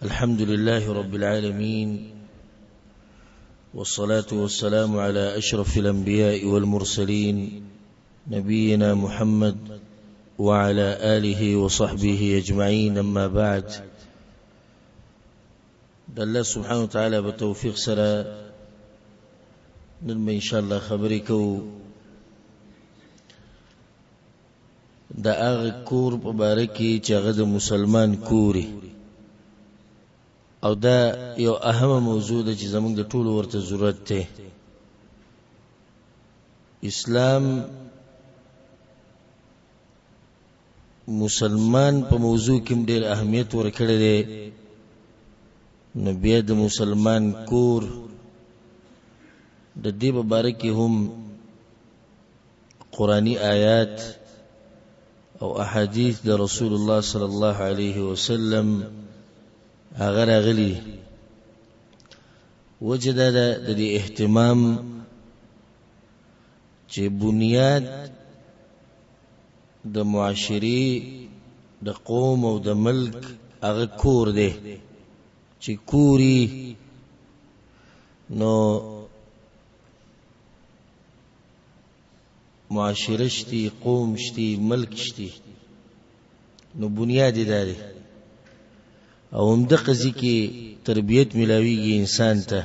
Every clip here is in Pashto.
الحمد لله رب العالمين، والصلاة والسلام على أشرف الأنبياء والمرسلين نبينا محمد وعلى آله وصحبه أجمعين. أما بعد، الله سبحانه وتعالى بتوفيق سرا نلما إن شاء الله خبركو دا آغا کور مبارکی چاگه دا مسلمان کوری، او دا یو اهم موضوع ده چې زمونږ د ټولو ورته ضرورت ده. اسلام مسلمان په موضوع کې ډېر اهمیت ورکړی دی، نو بیا د مسلمان کور د دې په باره کې هم قرآنی آیات او احادیث د رسول الله صلی الله علیه وسلم اگر اغلی وجد د دې اهتمام چې بنیاد د معاشري د قوم او د ملک هغه کور دی، چې کوري نو معاشره شتي، قوم شتي، ملک شتي، نو بنیاد دی او هم د قضی کې تربیت ملاویږي انسان ته،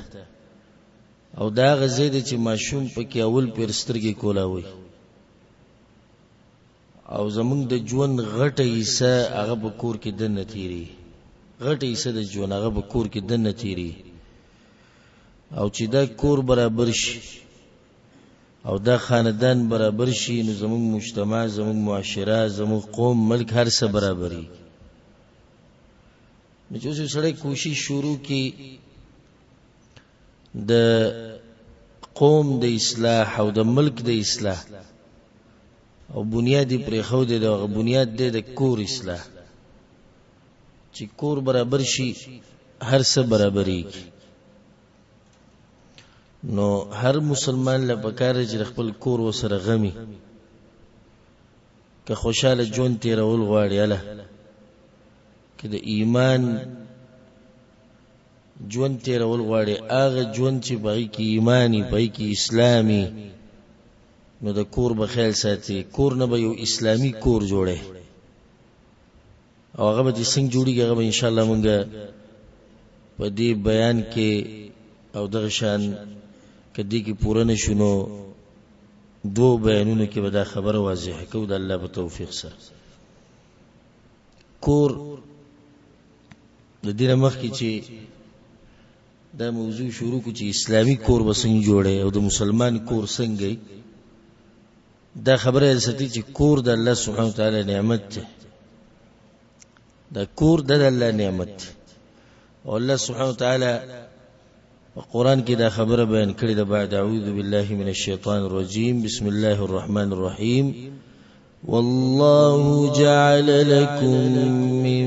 او دا غزه ده چې ماشوم پکې اول پیر سترګې کولاوي، او زمونږ د ژوند غټه حصہ هغه په کور کې دنه تیری، غټه حصہ د ژوند هغه په کور کې دنه تیری، او چې دا کور برابر شي او دا خاندان برابر شي، نو زمونږ مجتمع، زمونږ معاشره، زمونږ قوم، ملک، هر څه برابري. نو چې سړی کوشش شروع کی د قوم د اصلاح او د ملک د اصلاح، او بنیادی پر خو د بنیاد د کور اصلاح، چې کور برابر شي هر څه برابري. نو هر مسلمان له پکاره چې خپل کور وسره غمي که خوشاله ژوند تیرول غواړي، الله که د ایمان ژوند تیرول غواړي، هغه ژوند چې پای کې ایمانی، پای کې اسلامي، نو د کور به خیال ساتي. کور نه به یو اسلامی کور جوړه، او هغه به څنګه جوړیږي هغه به ان شاء الله مونږه په دې بیان کې او دغه شان کدی کې پوره نشونو دو بیانونو کې به دا خبره واضحه کوو د الله په توفیق سره. کور د دې مخکې چې دا موضوع شروع کو چې اسلامی کور وسنګ جوړه او د مسلمان کور څنګه، دا خبره ستې چې کور د الله سبحانه وتعالى نعمت ده، دا کور د الله نعمت، او الله سبحانه وتعالى قرآن کې دا خبره بیان کړې ده. بعد اعوذ بالله من الشیطان الرجیم، بسم الله الرحمن الرحیم، والله جعل لكم من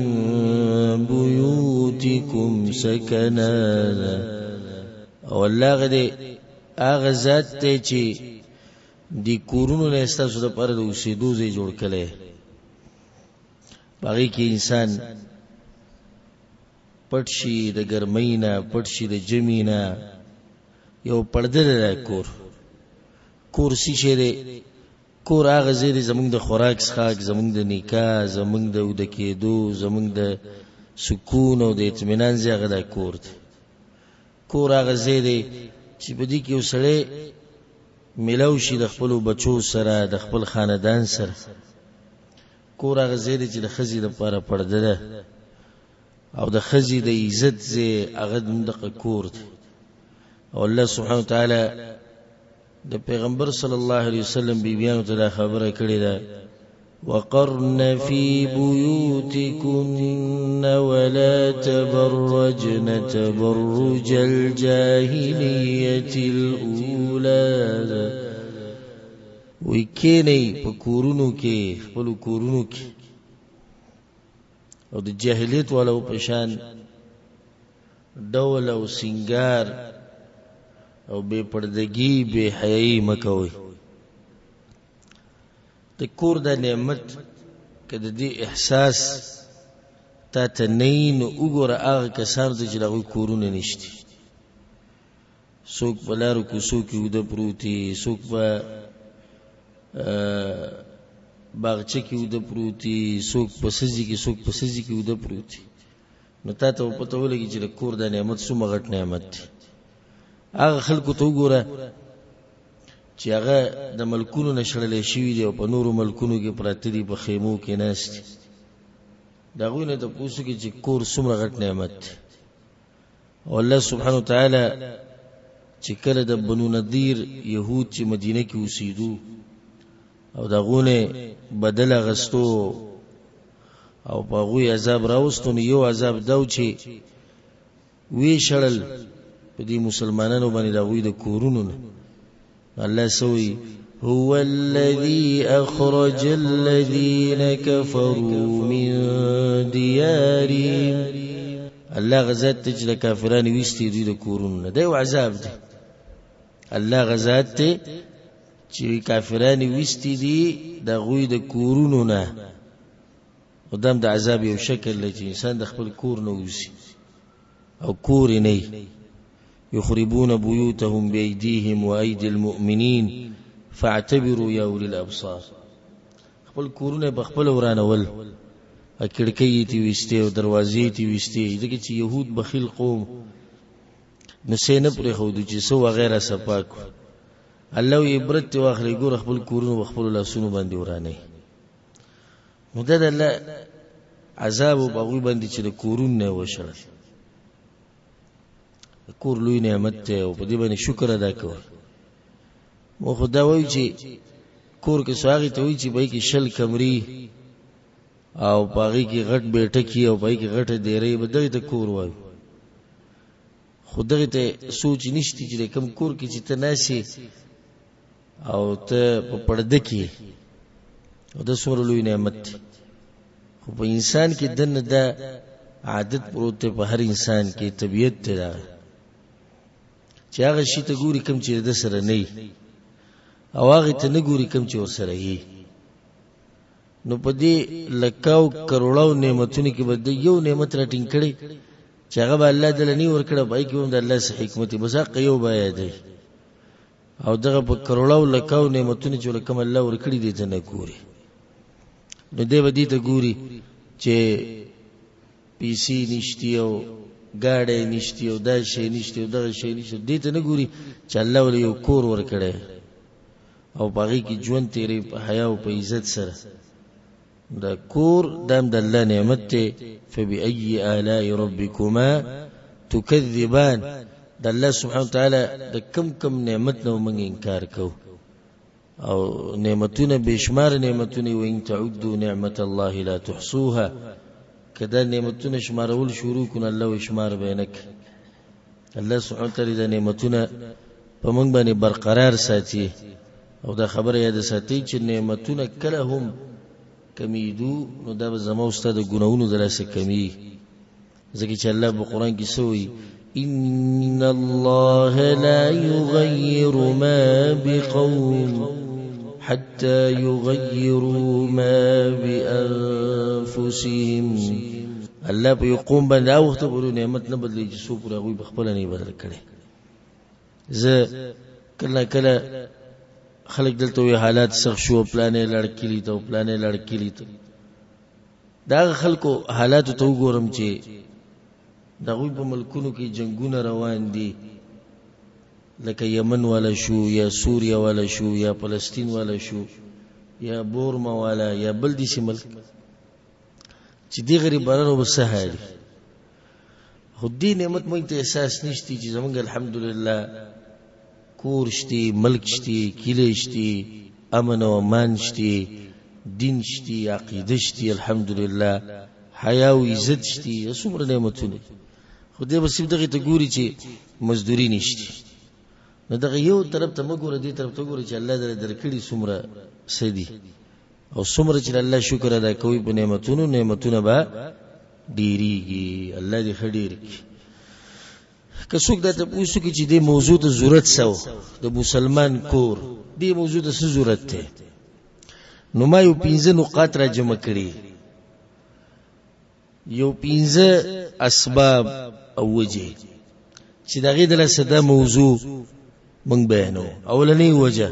بيوتكم سكنا. او الله غدي اغه ذات ته چې دی کورونو نه استاسو د پر د اوسېدو ځای جوړ کړي، باقي کې انسان پټ شي د ګرمینا، پټ شي د جمینا، یو پرده ده کور. کور سی شه ده، کور هغه زیری زمونږ د خوراک څخه، زمونږ د نکاح، زمونږ د ود کېدو، زمونږ د سکون او د اطمینان ځای هغه د کور دی. کور هغه زیری چې په دې کې وسړی ملاو شي د خپل بچو سره، د خپل خاندان سره. کور هغه زیری چې د خزي لپاره پرده ده، او د خزي د عزت ځای هغه د کور دی. او الله سبحانه وتعالى د پیغمبر صلی الله علیه وسلم بیبیانو ته دا خبره کړې ده، وقرن فی بیوتکن ولا تبرجن تبرج الجاهلیة الاولى. وکینی په کورونو کې، خپل کورونو کې، او د جاهلیت والا په شان ډول او سنگار او بے پردگی، بے حیائی مکوي. د کور د نعمت کده دی احساس تا ته نین وګوره هغه کسانو ته چې د هغوی کورونه نشتی څوک په لارو کوڅو کې وده پروتي څوک په باغچه کې وده پروتي څوک په سزي کې څوک په سزي کې وده پروتي نو تا ته پته ولګي چې د کور د نعمت څومره غټ نعمت دی هغه خلکو ته وګوره چې هغه د ملکونو نه شړلی شوي دي او په نورو ملکونو کې پراته دي په خیمو کې ناست دي د هغوی نه تپوس وکړي چې کور څومره غټ نعمت دی او الله سبحانه وتعالی چې کله د بنو نذیر یهود چې مدینه کې اوسېدو او د هغو نه بدل اخیستو او په هغوی عذاب راوستو نو یو عذاب دا و چې ویې شړل په دې مسلمانانو باندې د هغوی د کورونو نه الله سوي هو الذي أخرج الذين كفروا من ديارهم الله غزات تجد كافران ويستي دوی د کورونو نه دا یو عذاب دی الله غزات ته چې کافران ويستي دي د هغوی د کورونو نه قدام د عذاب یو شکل دی چې انسان د خپل کور نه وځي او کور نه يخربون بيوتهم بأيديهم وأيدي المؤمنين فاعتبروا يا أولي الأبصار خپل کورونه بخپل ورانول کړکۍ تی وسته او دروازې تی وسته دغه چې يهود بخیل قوم نو سینه پر خو د چې سو وغیرہ سپاک الله عبرت واخلي ګور خپل کورونه بخپل لاسونو باندې ورانه نو دا الله عذاب او بغوی باندې چې د کورونه وشړل کور لوی نعمت ته او په دې باندې شکر ادا کوو مو خدا وایي چې کور کې سواغي ته وایي چې بای کې شل کمرې او باغی کې غټ بیٹکی او بای کې غټه ډیرې بدغه ته کور وایي خدای ته سوچ نشتی چې کوم کور کې چې ته ناشي او ته په پرده کې او د سور لوی نعمت خو په انسان کې دنه دا عادت پروت په هر انسان کې طبيعت ته چې هغه شي ته ګوري کم چې د سره نه او هغه ته نه ګوري کم چې ور سره یې نو په دې لکاو کروڑاو نعمتونو کې بد یو نعمت را ټینګ کړي چې هغه الله دل نه ور کړه بای کې هم د الله سه حکمت بس حق یو بیا دی او دغه په کروڑاو لکاو نعمتونو چې کوم الله ور کړی دي ته نه ګوري نو دې ودی ته ګوري چې پی سی نشتی او گاڑی نشتی او دا شی نشتی او دا شی نشتی دې ته نه ګوري چې الله ولې یو کور ور کړي او باغی کی ژوند تیرې په حیا او په عزت سره دا کور دام د الله نعمت ته فبأي آلاء ربكما تكذبان د الله سبحانه وتعالى د کم نعمت نو موږ انکار کو او نعمتونه بشمار نعمتونه وان تعدوا نعمت الله لا تحصوها کدا نعمتونه شمارول شروع کن الله شمار بینک الله سبحانه وتعالى د نعمتونه په موږ باندې برقرار ساتي او دا خبره یاد ساتي چې نعمتونه کله هم کمیدو نو دا زمو استاد ګناونو درسه کمی ځکه چې الله په قران کې سوې ان الله لا يغير ما بقوم حتى يغيروا ما بانفسهم الله په قوم باندې اوخته ورو نعمت نه بدلی چې سو پر هغه بخپل نه بدل کړي زه کله خلق دلته وی حالات سخت شو پلانې لړکلی ته پلانې لړکلی ته دا خلکو حالات ته وګورم چې دغه په ملکونو کې جنگونه روان دي لکه یمن والا شو یا سوریا والا شو یا فلسطین والا شو یا بورما والا یا بل دي سیمل چې دی غریبانو وسهاري خودي نعمت مونږ ته احساس نشتی چې زمونږ الحمدلله کور شتي ملک شتي کلی شتي امن او امان شتي دین شتي عقیده شتي الحمدلله حیا او عزت شتي څومره نعمتونه خدای بس دغه ته ګوري چې مزدوري نشتي نو دغه یو طرف ته مګوره دې طرف ته ګوري چې الله درکړي څومره سدي او څومره چې الله شکر ادا کوي په نعمتونو با ډیریږي الله دې خډیر کی که څوک دا ته پوښتنه کوي چې دې موضوع ته ضرورت سو د مسلمان کور دې موضوع ته څه ضرورت ده نو ما یو 15 نقاط را جمع کړي یو 15 اسباب او وجه چې دغه د لسده موضوع مونږ بیانو. اولنی وجه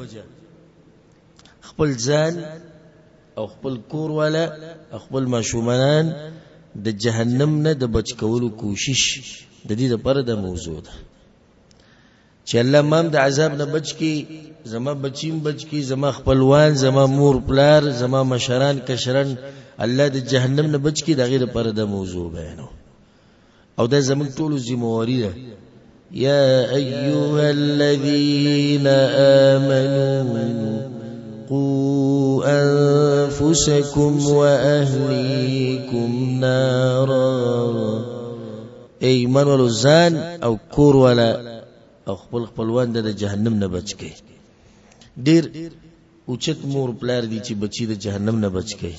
خپل ځان او خپل کور والا او خپل ماشومان د جهنم نه د بچ کولو کوشش د دې لپاره د موضوع ده چې الله مام د عذاب نه بچ کی، زما بچیم بچ کی، زما خپلوان، زما مور پلار، زما مشران کشران الله د جهنم نه بچ کی. دغه لپاره د موضوع بیانو او دا زموږ ټول ذمہواری ده. یا ایها الذین آمنوا قوا انفسکم واهلیکم نارا. ای ایمان ولو ځان او کور والا او خپل خپلوان د جهنم نه بچ کی. ډیر اوچت مور پلار دي چې بچی د جهنم نه بچ کی،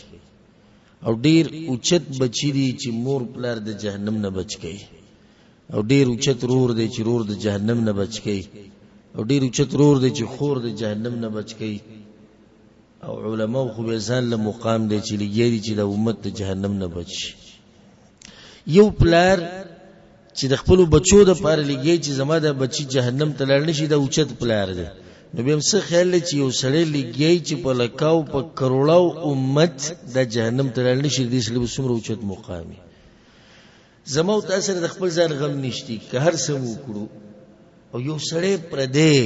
او ډیر اوچت بچی دي چې مور پلار د جهنم نه بچ کی، او ډیر اوچت رور دی چې رور د جهنم نه بچ کی، او ډیر اوچت رور دی چې خور د جهنم نه بچ کی. او علماء خو به ځان له مقام دی چې لګیږي چې د امت د جهنم نه بچ. یو پلار چې د خپل بچو د پاره لګي چې زما د بچی جهنم ته لړ نشي، د اوچت پلار دی. نو به هم څه خیال چې یو سړی لګي چې په لکاو په کروڑاو امت د جهنم ته لړ نشي، دې سړي وسمره اوچت مقامي. زما او تاسو د خپل ځان غم نشتی که هر څه وکړو، او یو سړی پر دې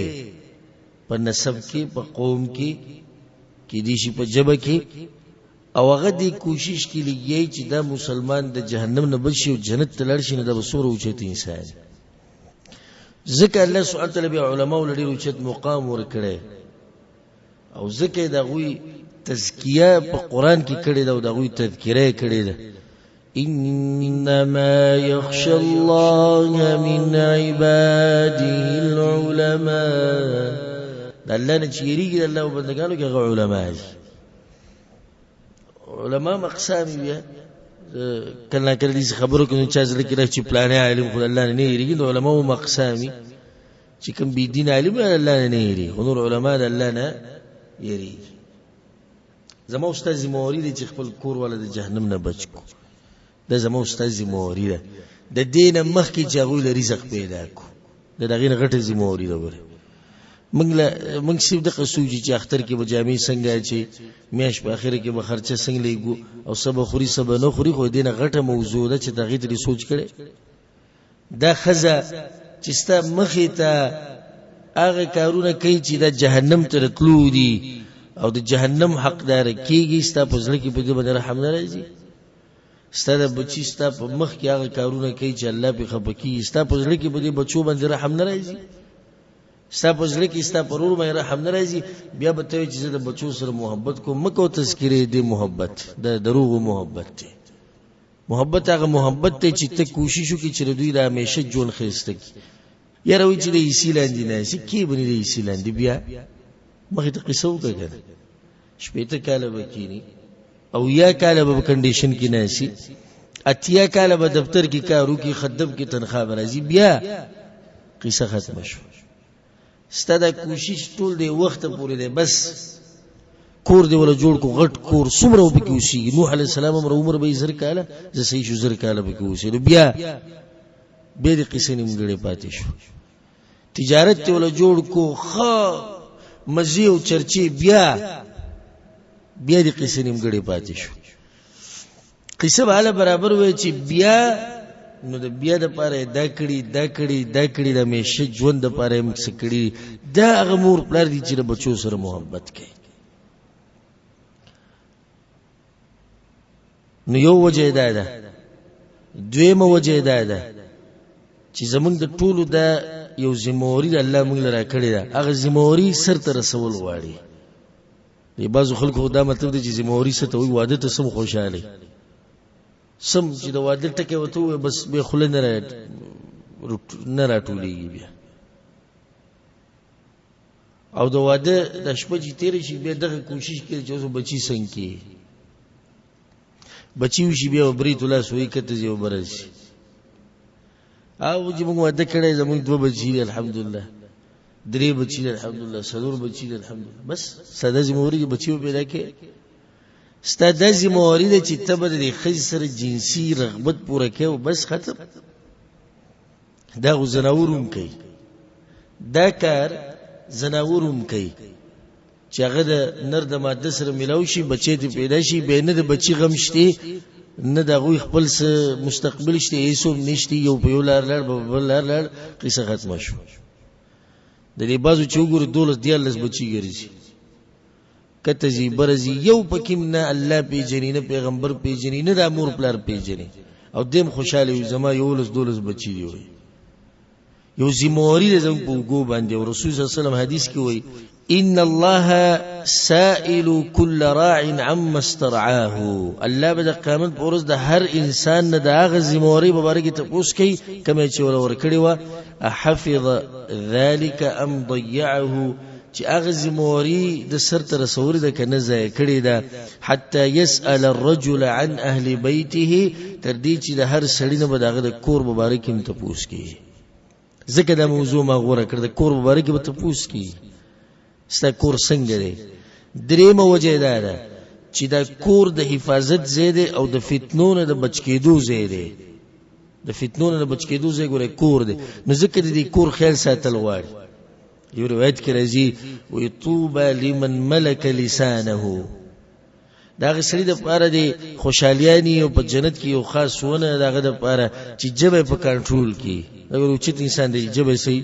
په نسب کې په قوم کې کې دي شي په جبه کې، او هغه دې کوشش کې لګي چې دا مسلمان د جهنم نه بچي او جنت ته لړ شي، نه د بصور اوچت انسان. ذکر الله سبحانه وتعالى به علماء لري اوچت مقام ورکړي، او ذکر د غوي تزکیه په قران کې کړي دا، او د غوي تذکره کړي دا. انما يخشى الله من عباده العلماء. الله نه چیرېږي الله او بندګانو کې علماء. علماء مقسام بیا کله کله دې خبرو کې چې ځل کې راځي پلانې علم خدای الله نه یریږي. علماء مقسامي چې کوم بي دین علم الله نه یریږي، نور علماء الله نه یریږي. زمو استاد موري دي چې خپل کور ولا د جهنم نه بچ کو. دا زمو استاد موري ده د دین مخ کې چې غوي رزق پیدا کو، د دغه غټه زموري ده. وره منګ سیب د قصوجي چې اختر کې به جامع څنګه چې میاش په اخر کې به خرچه څنګه لګو او سبا خوري سبا نه خوري، خو دینه غټه موضوع ده چې دغه دې سوچ کړي. دا خزه چې ستا مخې ته هغه کارونه کوي چې د جهنم ته تلو دي او د جهنم حقدار کیږي، ستا په ځل کې به دې باندې رحم نه راځي. ستا د بچی ستا په مخ کې هغه کارونه کوي چې الله به خپکی، ستا په ځل کې به دې بچو باندې رحم نه راځي. ستا په ځل کې ستا پرور مې رحم نه راځي. بیا به ته چې د بچو سره محبت کو مکو تذکرې دې محبت د دروغ محبت ته محبت هغه محبت ته چې ته کوشش وکړي چې دوی د همیشه جون خېسته کی. یاره وی چې د ایسیلاندې نه شي کی بنې د ایسیلاندې بیا مخې ته قصو کوي شپېته کاله وکینی او یا کاله به کنډیشن کې نه شي، اتیا کاله به دفتر کې کارو کې خدم کې تنخواه راځي، بیا قصه ختم شو. ستاده کوشش ټول دی وخت پورې دی، بس کور دی ولا جوړ کو غټ کور څومره وبکې وسی. نوح علی السلام عمر به زر کاله ز صحیح شو زر کاله به وسی، بیا به دې قصې نیمګړې پاتې شو. تجارت ته ولا جوړ کو خا مزي او چرچی، بیا دې قصې نیمګړې پاتې شو. قصه والا برابر وای چې بیا نو د بیا د پاره دا کړي د میشه ژوند د پاره مکس کړي. دا غمور پلار دي چې بچو سره محبت کوي. نو یو وجه ده، دویمه وجه ده چې زمونږ د ټولو دا یو ذمہواری الله موږ لرا کړی ده، هغه ذمہواری سر ته رسول غواړي. دی بعضو خلکو دا مطلب دی چې ذمہواری څه ته وي، واده ته سم خوشاله سم چې د واده ټکه وته بس به خله نه راټولېږي بیا، او د واده د شپه چې تیر شي بیا دغه کوشش کوي چې اوس بچی څنګه کی بچی وشي بیا بري تولا سوې کته یو برسي. او چې موږ واده کړی زموږ دوه بچی دي الحمدلله، درې بچی دي الحمدلله، څلور بچی دي الحمدلله، بس ساده زموري بچیو پیدا کې. ستا دا ذمہواری ده چې ته به د ښځې سره جنسي رغبت پوره کوې او بس ختم. دا خو زناور هم کوي، دا کار زناور هم کوي چې هغه د نر د ماده سره میلاو شي، بچی ته پیدا شي، بیا نه د بچي غم شته نه د هغوی خپل څه مستقبل شته، هېڅ هم نشته، یو په یو لار لاړ بل لار لاړ، قصه ختمه شو. د دې بعضو چې وګورو 12-14 بچي ګرځي، کته زی برزی یو پکې نه الله پیژني نه پیغمبر پیژني نه د مور پلار پیژني، او دیم خوشاله وي زما 11-12 بچي دی. یو ذمہواری ده زموږ په اوږو باندې. او رسول صلی الله علیه وسلم حدیث کې وایي ان الله سائل كل راع عما استرعاه، الله به د قیامت په ورځ د هر انسان نه د هغه ذمہواری په باره کې تپوس کوي کومه چې ولا ورکړې وه، احفظ ذلك ام ضيعه، چې هغه ذمہواری د سر ته رسولې ده که نه ضایع کړې ده، حتی یسأل الرجل عن اهل بیته، تر دې چې د هر سړي نه به د هغه د کور په باره کې هم تپوس کوي. ځکه دا موضوع ما غوره کړ، د کور په باره کې به تپوس کوي ستا کور څنګه دی. درېیمه وجه دا ده چې دا کور د حفاظت ځای دی او د فتنو نه د بچ کېدو ځای دی. د فتنو نه د بچ کېدو ځای ګوره کور دی، نو ځکه د دې کور خیال ساتل غواړي. یو روایت کې راځي وی طوبى لمن ملک لسانه، دا هغه سړي دپاره دی خوشحالیاني او په جنت کې یو خاص ونه د هغه دپاره چې ژبه یې په کنټرول کړي. اگر اوچت انسان دی ژبه یې صحیح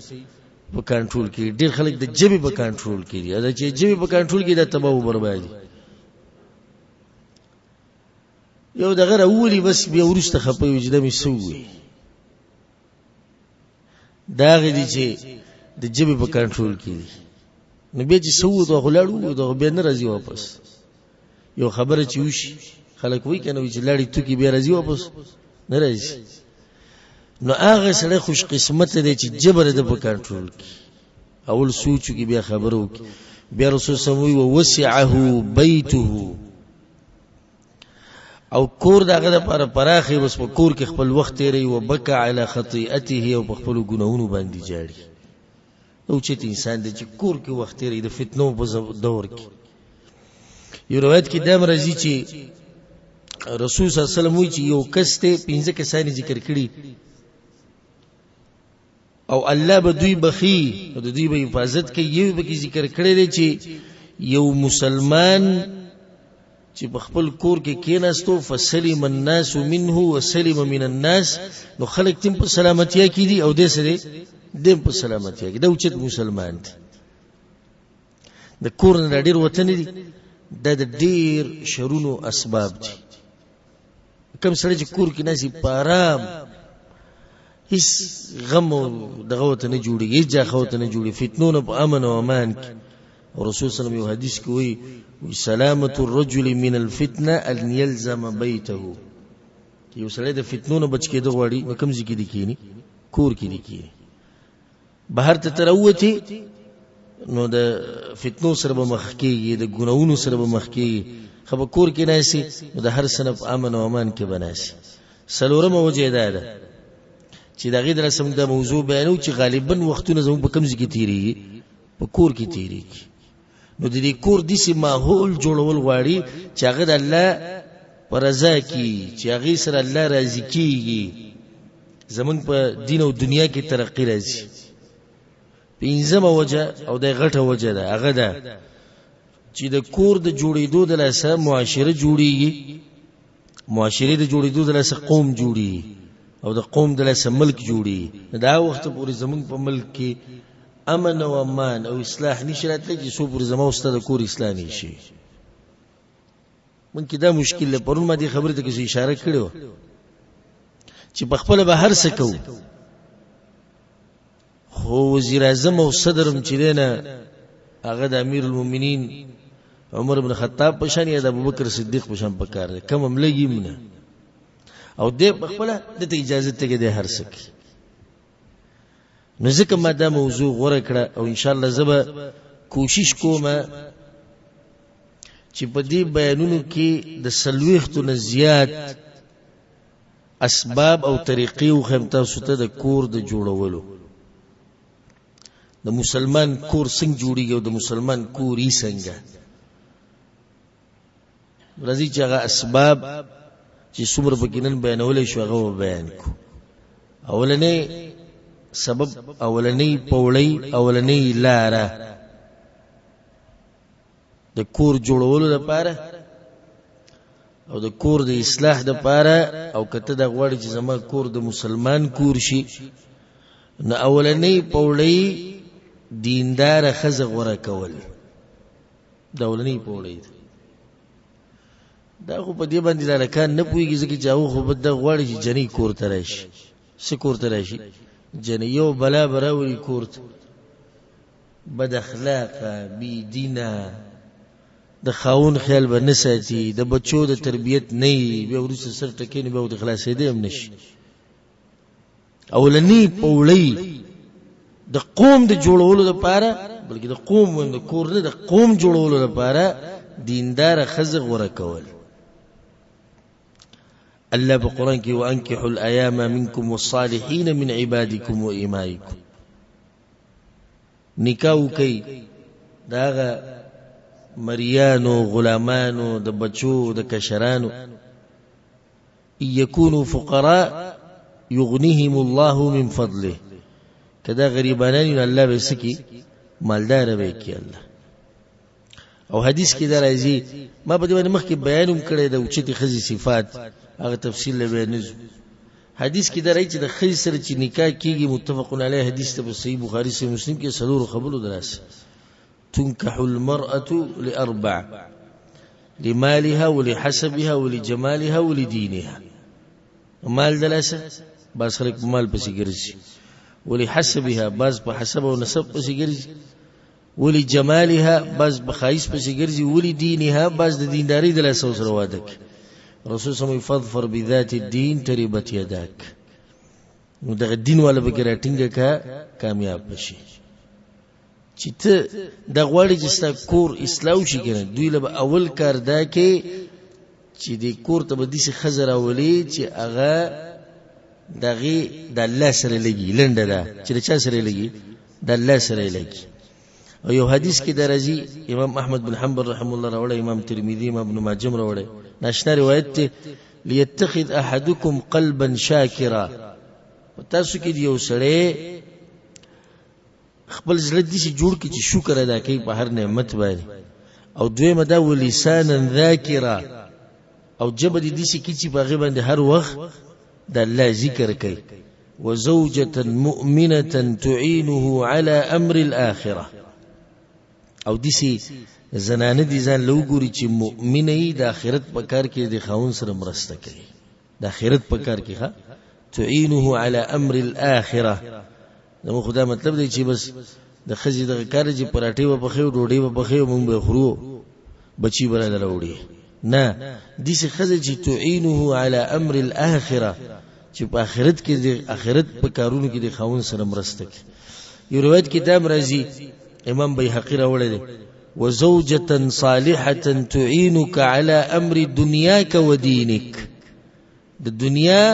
په کنټرول کړي. ډېر خلک د ژبې په کنټرول کړي، دا چې ژبې په کنټرول کړي دا تباه او بربادي. یو دغه راولي بس بیا وروسته خفه وي چې دا مې څه ووایي. دا هغه دي چې د ژبې په کنټرول کې دي، نو بیا چې څه ووایو خو لاړ ووایو دغه بیا نه راځي واپس. یو خبره چې وشي خلک وایي که نه وایي چې لاړې توکي بیا راځي واپس نه راځي. نو هغه سړی خوش قسمته دی چې جبر ده په کنټرول کې، اول سوچو کې بیا خبره وکړي. بیا رسول صلی الله علیه وسلم ووسعه بیته، او کور د هغه دپاره پراخې، بس په کور کې خپل وخت تېروي. وبکى علی خطیئته، او په خپلو ګناهونو باندې جاړي. اوچت انسان دی چې کور کې وخت تېروي د فتنو په دور کې. یو روایت کې دا راځي چې رسول صلی الله علیه وسلم وایي چې یو کس ته 15 کسان ذکر کړي او الله به دوی بخي او د دوی به حفاظت کوي. یو به کې ذکر کړی دی چې یو مسلمان چې په خپل کور کې کېناستو فسلم الناس منه وسلم من الناس، نو خلک تم په سلامتیا کې دي او دې سره دې په سلامتیا کې. دا اوچت مسلمان دی. د کور نه ډېر وطن دي، دا د ډېر شرونو اسباب دي. کم سړی چې کور کې ناسي په آرام، هیڅ غم او دغه ورته نه جوړېږي، هیڅ جاخه ورته نه جوړېږي، فتنو نه په امن او امان کې. او رسول صلی الله علیه وسلم یو حدیث کې وایي سلامة الرجل من الفتنه ان يلزم بيته، یو سړی د فتنو نه بچ کېدو غواړي نو کوم ځای کې دي کېني؟ کور کې دي کېني. بهر ته تر ووتې نو د فتنو سره به مخ کېږي، د ګناهونو سره به مخ کېږي. خو په کور کې ناسي نو د هر څه په امن او امان کې به ناسي. څلورمه وجه دا ده چې د هغې دلته موږ دا موضوع بیانو چې غالبا وختونه زموږ په کوم ځای کې تېرېږي؟ په کور کې تېرېږي. نو د دې کور داسې ماحول جوړول غواړي چې هغه د الله په رضا کې، چې هغې سره الله راضي کېږي، زموږ په دین او دنیا کې ترقي راځي. 5مه وجه او د غټه وجه ده هغه ده چې د کور د جوړېدو د لاسه معاشره جوړېږي، معاشرې د جوړېدو د لاسه قوم جوړېږي، او د قوم د لاسه ملک جوړېږي. دا وخت پورې زموږ په ملک کې امن او امان او اصلاح نشي راتلی چې څو پورې زما ستا د کور اصلاح نه شي. مونږ کې دا مشکل دی. پرون ما دې خبرې ته کښې اشاره کړې وه چې په خپله به هر څه کوو، خو وزیر اعظم او صدرم چې دی نه هغه د امیر المؤمنین عمر بن خطاب په شان یا د ابوبکر صدیق په شان پکار دی، کم هم لږ هم نه. او دې په خپله دته اجازه ته کې دی هر څه کوي. نو ځکه ما دا موضوع غوره کړه او انشاءالله زه به کوشش کوم چې په دې بیانونو کې د 40 نه زیات اسباب او طریقې وښیم تاسو ته د کور د جوړولو. د مسلمان کور څنګه جوړیږي او د مسلمان کور یې څنګه. راځي چې هغه اسباب چې څومره پکې نن بیانولې شو هغه بیان کو. اولنې سبب، اولنې پوړی، اولنې لاره د کور جوړولو لپاره او د کور د اصلاح لپاره، او کته د غوړي چې زما کور د مسلمان کور شي، نو اولنې پوړی دیندار خزه غوړه کول. دا اولنې پوړی دا خو په دې باندې لکان نه پويږي ځکه چې هغه خو بد غوړي چې جنې کور ته راشي. څه کور ته راشي؟ جنې یو بلا براوي کور ته، بد اخلاقه، بی دینه، د خاون خیال به نه ساتي، د بچو د تربیت نه وي، بیا وروسته سر ټکینې به د خلاصېدې هم نشي. اولنی پوړی د قوم د جوړولو لپاره، بلکې د قوم د کور نه د قوم جوړولو لپاره دیندار خزه غوړه کول. الله په قرآن کې وانکحوا الایام منکم والصالحین من عبادکم وإمائکم، نکاح کوي داغه مریانو، غلامانو، د بچو، د کشرانو. یکونو فقراء یغنیهم الله من فضله، کدا غریبانان الله به سکی مالدار به کی الله. او حدیث کې دا راځي، ما په دې باندې مخکې بیانوم کړی د اوچتي خزي صفات، هغه تفصیل له بیانځو. حدیث کې دا راځي چې د خزي سره چې نکاح کیږي متفقون علیه، حدیث ته په صحیح بخاری صحیح مسلم کې څلور خبرو دراسه. تنكح المرأة لأربع: لمالها ولحسبها ولجمالها ولدينها. مال دلاسه باز خلق مال پسې ګرځي، ولحسبها باز په حسب او نسب پسې ګرځي، ولجمالها باز په خایس پسې ګرځي، ولدينها باز د دینداري دلاسه سره واده کوي. رسول صلی الله علیه وسلم فظفر بذات الدين تربت يداك، نو دغه دین والا به ګرټینګه کا کامیاب بشي. چې ته د غوړي چې ستا کور اصلاح شي کنه، دوی له اول کار دا کې چې د کور ته به داسې ښځه راولي چې هغه دغه د الله سره لګي، لنډه ده چې د چا سره لګي؟ د الله سره لګي. او یو حدیث کې د راځي، امام احمد بن حنبل رحم الله راوړی، امام ترمذی، امام ابن ماجه راوړی، ناشنا روایت ته ليتخذ احدكم قلبا شاکرا. تاسو کې یو سړی خپل زړه دې شي جوړ کی چې شکر ادا کوي په هر نعمت باندې، او دویمه دا ولسانا ذاکرا، او جبه دې شي کی چې په هغه باندې هر وخت د الله ذکر کوي. وزوجة مؤمنة تعينه على امر الاخره، او دې شي زنانه دي ځان لوګوري چې مؤمنه ای د آخرت په کار کې د خاون سره مرسته کوي، د آخرت په کار کې ها تعينه على امر الاخره. نو خدا مطلب دی چې بس د خزي د کار چې پراټي و بخیو، ډوډۍ و بخیو، مونږ به خورو، بچي برا دروړي نه. دې څه خزي چې تعينه على امر الاخره، چې په آخرت کې د آخرت په کارونو کې د خاون سره مرسته کوي. یو روایت کې دا مرضی امام بیهقی راوړی دی، وزوجة صالحة تعينك على امر دنياك ودينك، د دنیا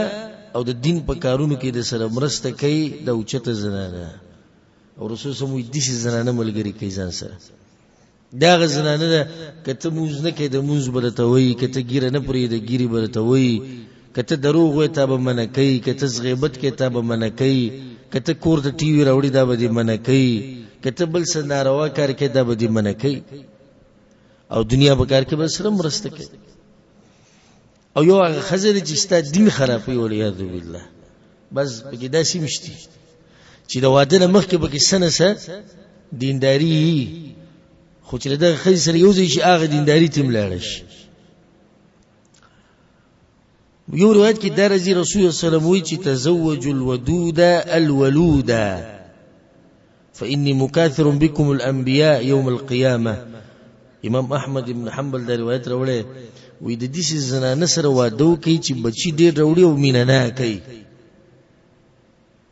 او د دین په کارونو کې د سره مرسته کوي د اوچته زنانه. او رسول صلی الله علیه وسلم دې زنانه ملګری کوي ځان سره. دا غ زنانه ده کته موز نه کوي د موز بلته وي، کته ګیره نه پرې د ګیری بلته وي، کته دروغ وي ته به منه کوي، کته غیبت کوي ته به منه کوي، کته کور ته ټي وي راوړي دا به دې منه کوي، کته بل څه ناروا کار کوي دا به دې منه کوي، او دنیا په کار کې به سره مرسته کوي. او یو هغه خزر چې ستا دین خرابوي ولیاذ بالله، بس پکې داسې مشتي چې د واده نه مخکې پکې سنسه دینداری، خو چې دغه خزر سره یو ځای شي هغه دینداری تم لاړ شي. یو روایت کې دا راځي، رسول الله صلی الله علیه وسلم وایي چې تزوجوا الودود الولود فإني مكاثر بكم الأنبياء يوم القيامة. امام احمد بن حنبل دا روایت راوړی، وې د دې زنانه سره واده کوي چې بچی ډېر راوړي او مینه نه کوي،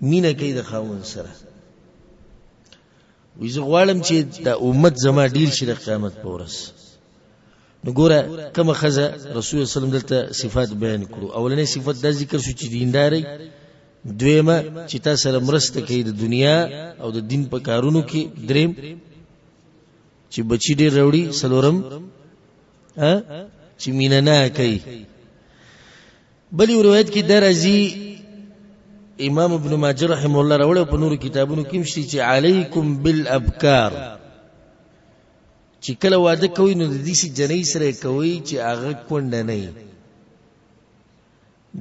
مینه کوي د خاوند سره. وې زه غواړم چې د امت زما ډېر شي د قیامت په ورځ. نو ګوره کومه ښځه رسول الله صلی الله علیه وسلم دلته صفات بیان کړو. اولنې صفت دا ذکر شو چې دینداري، دویمه چې تا سره مرسته کوي د دنیا او د دین په کارونو کې، دریم چې بچی ډېر راوړي، څلورم چې مینه نه کوي. بلی روایت کې درځي امام ابن ماجه رحمه الله راوړ په نور کتابونو کې مشي چې علیکم بالابکار، چې کله واده کوي نو د دې سي جنې سره کوي چې هغه کونډه نه وي.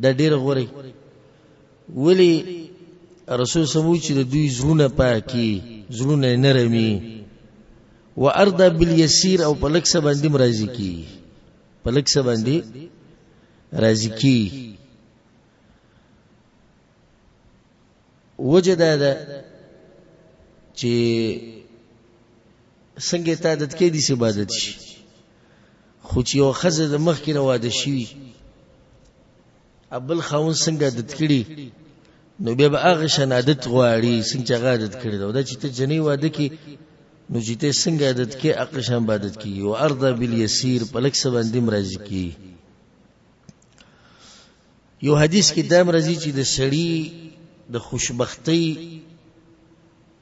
دا ډېر غوړي ولی رسول سمو چې د دوی زړونه پاکي، زړونه نرمي. وارضى بالیسیر، او په لک څه باندې راضي کی، په لک څه باندې راضي کی. وجه دا ده چې څنګه ته عادت کې دي چې عبادت شي، خو چې یو ښځه د مخکې نه واده شوي بل خاوند څنګه عادت کړي نو بیا به هغه شان عادت غواړي څنګه چې هغه عادت کړي ده. دا چې ته جنۍ واده کې نو چې ته څنګه عادت کې هغه شان عادت کېږي. وارضى بالیسیر، په لږ څه باندې راضي کېږي. یو حدیث کې دا راځي چې د سړي د خوشبختی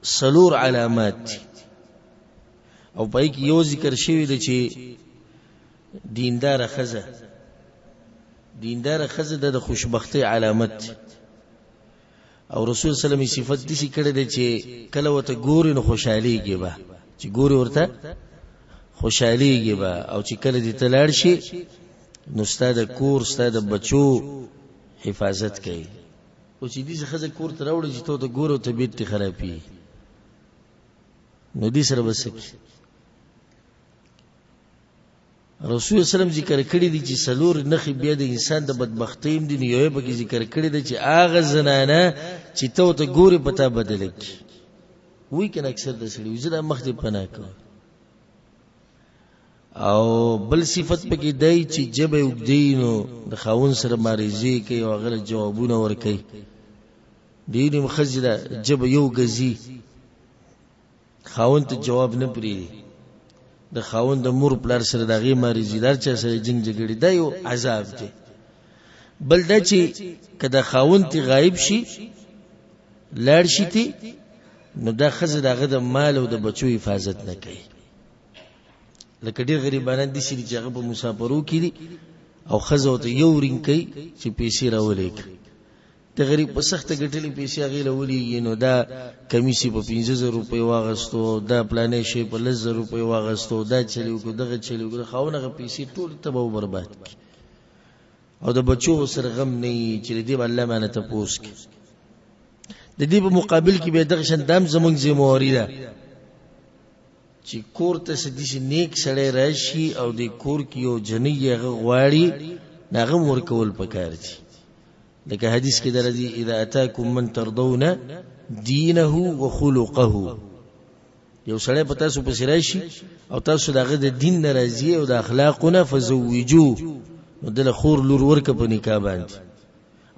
4 علامات دي، او پای کې یو ذکر شوی دی چې دیندار ښځه د خوشبختی علامت. او رسول صلی الله علیه وسلم صفت دي کړه دی چې کله وته ګوري نو خوشاليږي به، چې ګوري ورته خوشاليږي به، او چې کله دې تلاړ شي نو ستاده کور ستاده بچو حفاظت کوي. او چې دې څخه کور ته راوړي چې ته د ګورو طبيعت خرابي نو دې سره بسکی. رسول صلی الله علیه وسلم ذکر کړی دی چې 4 نخي بیا د انسان د بدبختی هم دي. یو به ذکر کړی دی چې هغه زنانه چې ته ګوري پتا بدل کی وی کنه اکثر د سړي وزره مخ دې پناه کو. او بل صفت پکې دی چې جبه وګدینو د خاون سره مریضي کوي او غل جوابونه ور کوي. دیني مخزله جبه یو غزي خاون ته جواب نه پری، د خاوند د مور پلار سره د غي مریضیدار چا سره جنگ جګړې دا یو عذاب دی. بل دا چې کله خاوند تی غایب شي لاړ شي تی نو دا خزه دغه د مال او د بچو حفاظت نه کوي. لکه ډیر غریبانان دي چې هغه په مسافرو کې دي او خزه ته یو رین کوي چې پیسې راولې. د غریب په سخته ګټلې پیسې هغه لولي نو دا کمیسي په 15000 روپۍ واغستو، دا پلانې شي په 10000 روپۍ واغستو، دا چلیو کو دغه چلیو کو خاونغه پیسې ټول تباہ او برباد کی. او د بچو سره غم نه چې دې الله باندې ته پوس کی. د دې په مقابل کې به دغه شان دام زمونږ ذمہواری ده چې کور ته سدي نیک سړی راشي او د کور کې یو جنۍ هغه غواړي هغه ورکول پکار دي. لکه حدیث کې درځي اذا اتاكم من ترضون دينه وخلقه، یو سړی په تاسو پسې راشي او تاسو دغه د دین ناراضي او د اخلاقونه فزوجو نو دل خور لور ورکه په نکاح باندې.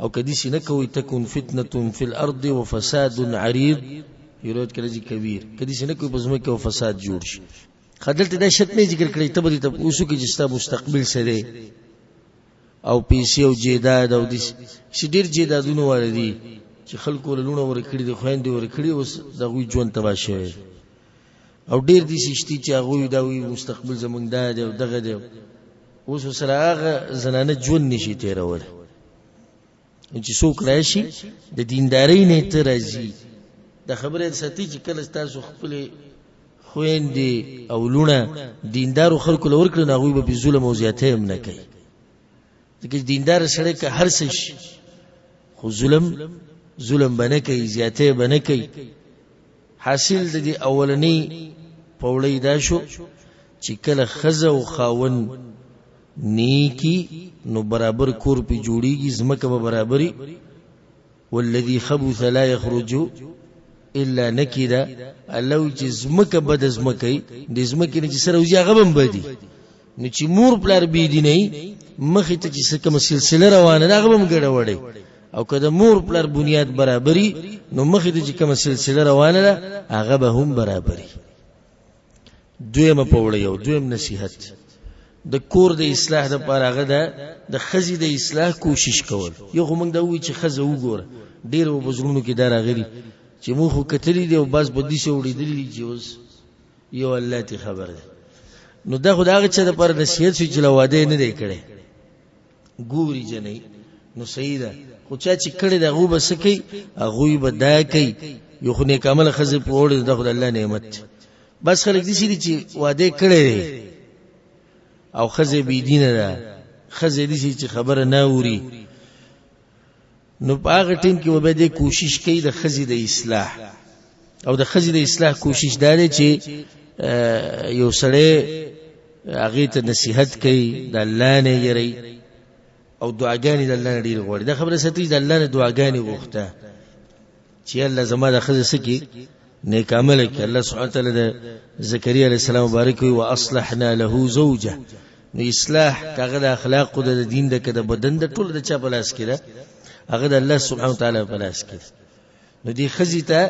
او کدي سینه کوي تكون فتنه في الارض وفساد عريض، یروت کړي کبیر، کدي سینه کوي په زمکه او فساد جوړ شي. خدلته دا شرط نه ذکر کړی ته به ته اوسو کې چې ستا مستقبل سره او پیسې او جیداد او د شډیر جیدادونو وردي چې خلکو له لونه ورکړي د خويندې ورکړي اوس دغه ژوند تبا شوی. او ډیر دي شتي چې هغه دا وي مستقبل زمونږ دا دی او دغه دی. اوس سره هغه زنانه ژوند نشي تیرول چې څوک راشي د دیندارۍ نه ته راځي. د خبره ستې چې کله تاسو خپل خويندې او لونه دیندارو خلکو لور کړو نه غوي به ظلم او زیاته هم نه کوي. ځکه دیندار سره که هر څه شي خو ظلم بنه کوي، زیاته بنه کوي. حاصل د دې اولنی پوړی دا شو چې کله خزه او خاون نیکی نو برابر کور په جوړیږي، زمکه به برابرۍ. والذي خبث لا يخرج الا نكدا، الله چې زمکه بد زمکه د زمکه نه چې سره وځي هغه هم بدی. نو چې مور پلار بی دي نه مخې ته چې کوم سلسله روانه ده هغه هم ګډه وړي. او کله مور پلار بنیاد برابرۍ نو مخې ته چې کوم سلسله روانه ده هغه به هم برابرۍ. دویمه پوړی او دویم نصیحت د کور د اصلاح لپاره هغه ده د خزې د اصلاح کوشش کول. یو موږ دا وی چې خزه وګوره ډیر وبزرونو کې دا راغلي چې موږ کتلې دی او بس بدی سه وړېدلې چې اوس یو الله ته خبر ده. نو دا خو د هغه چا دپاره نصیحت شي چې له واده نه دی کړی ګوري جنۍ نو صحیح ده خو چا چې کړی د هغو به څه کوي هغوی به دا کوي یو خو نیک عمله ښځه په وړې دا خو د الله نعمت بس خلک داسې دي چې واده کړی دی او ښځه بېدینه ده ښځه داسې چې خبره نه اوري نو په هغه ټیم کې به بیا دې کوشش کوي د ښځې د اصلاح او د ښځې د اصلاح کوشش دا دی چې یو سړی هغې ته نصیحت کوي د الله نه یری او دعاګانې د الله نه ډېرې غواړي دا خبره ساتي د الله نه دعاګانې غوښته چې الله زما د ښځه څه کړي نیک عمله کړي الله سبحانه وتعالی د زکریا علیه السلام مبارک وي واصلحنا له زوجه نو اصلاح که هغه د اخلاقو د دین ده که د بدن ده ټوله د چا په لاس کې ده هغه د الله سبحانه وتعالی په لاس کې نو دې ښځې ته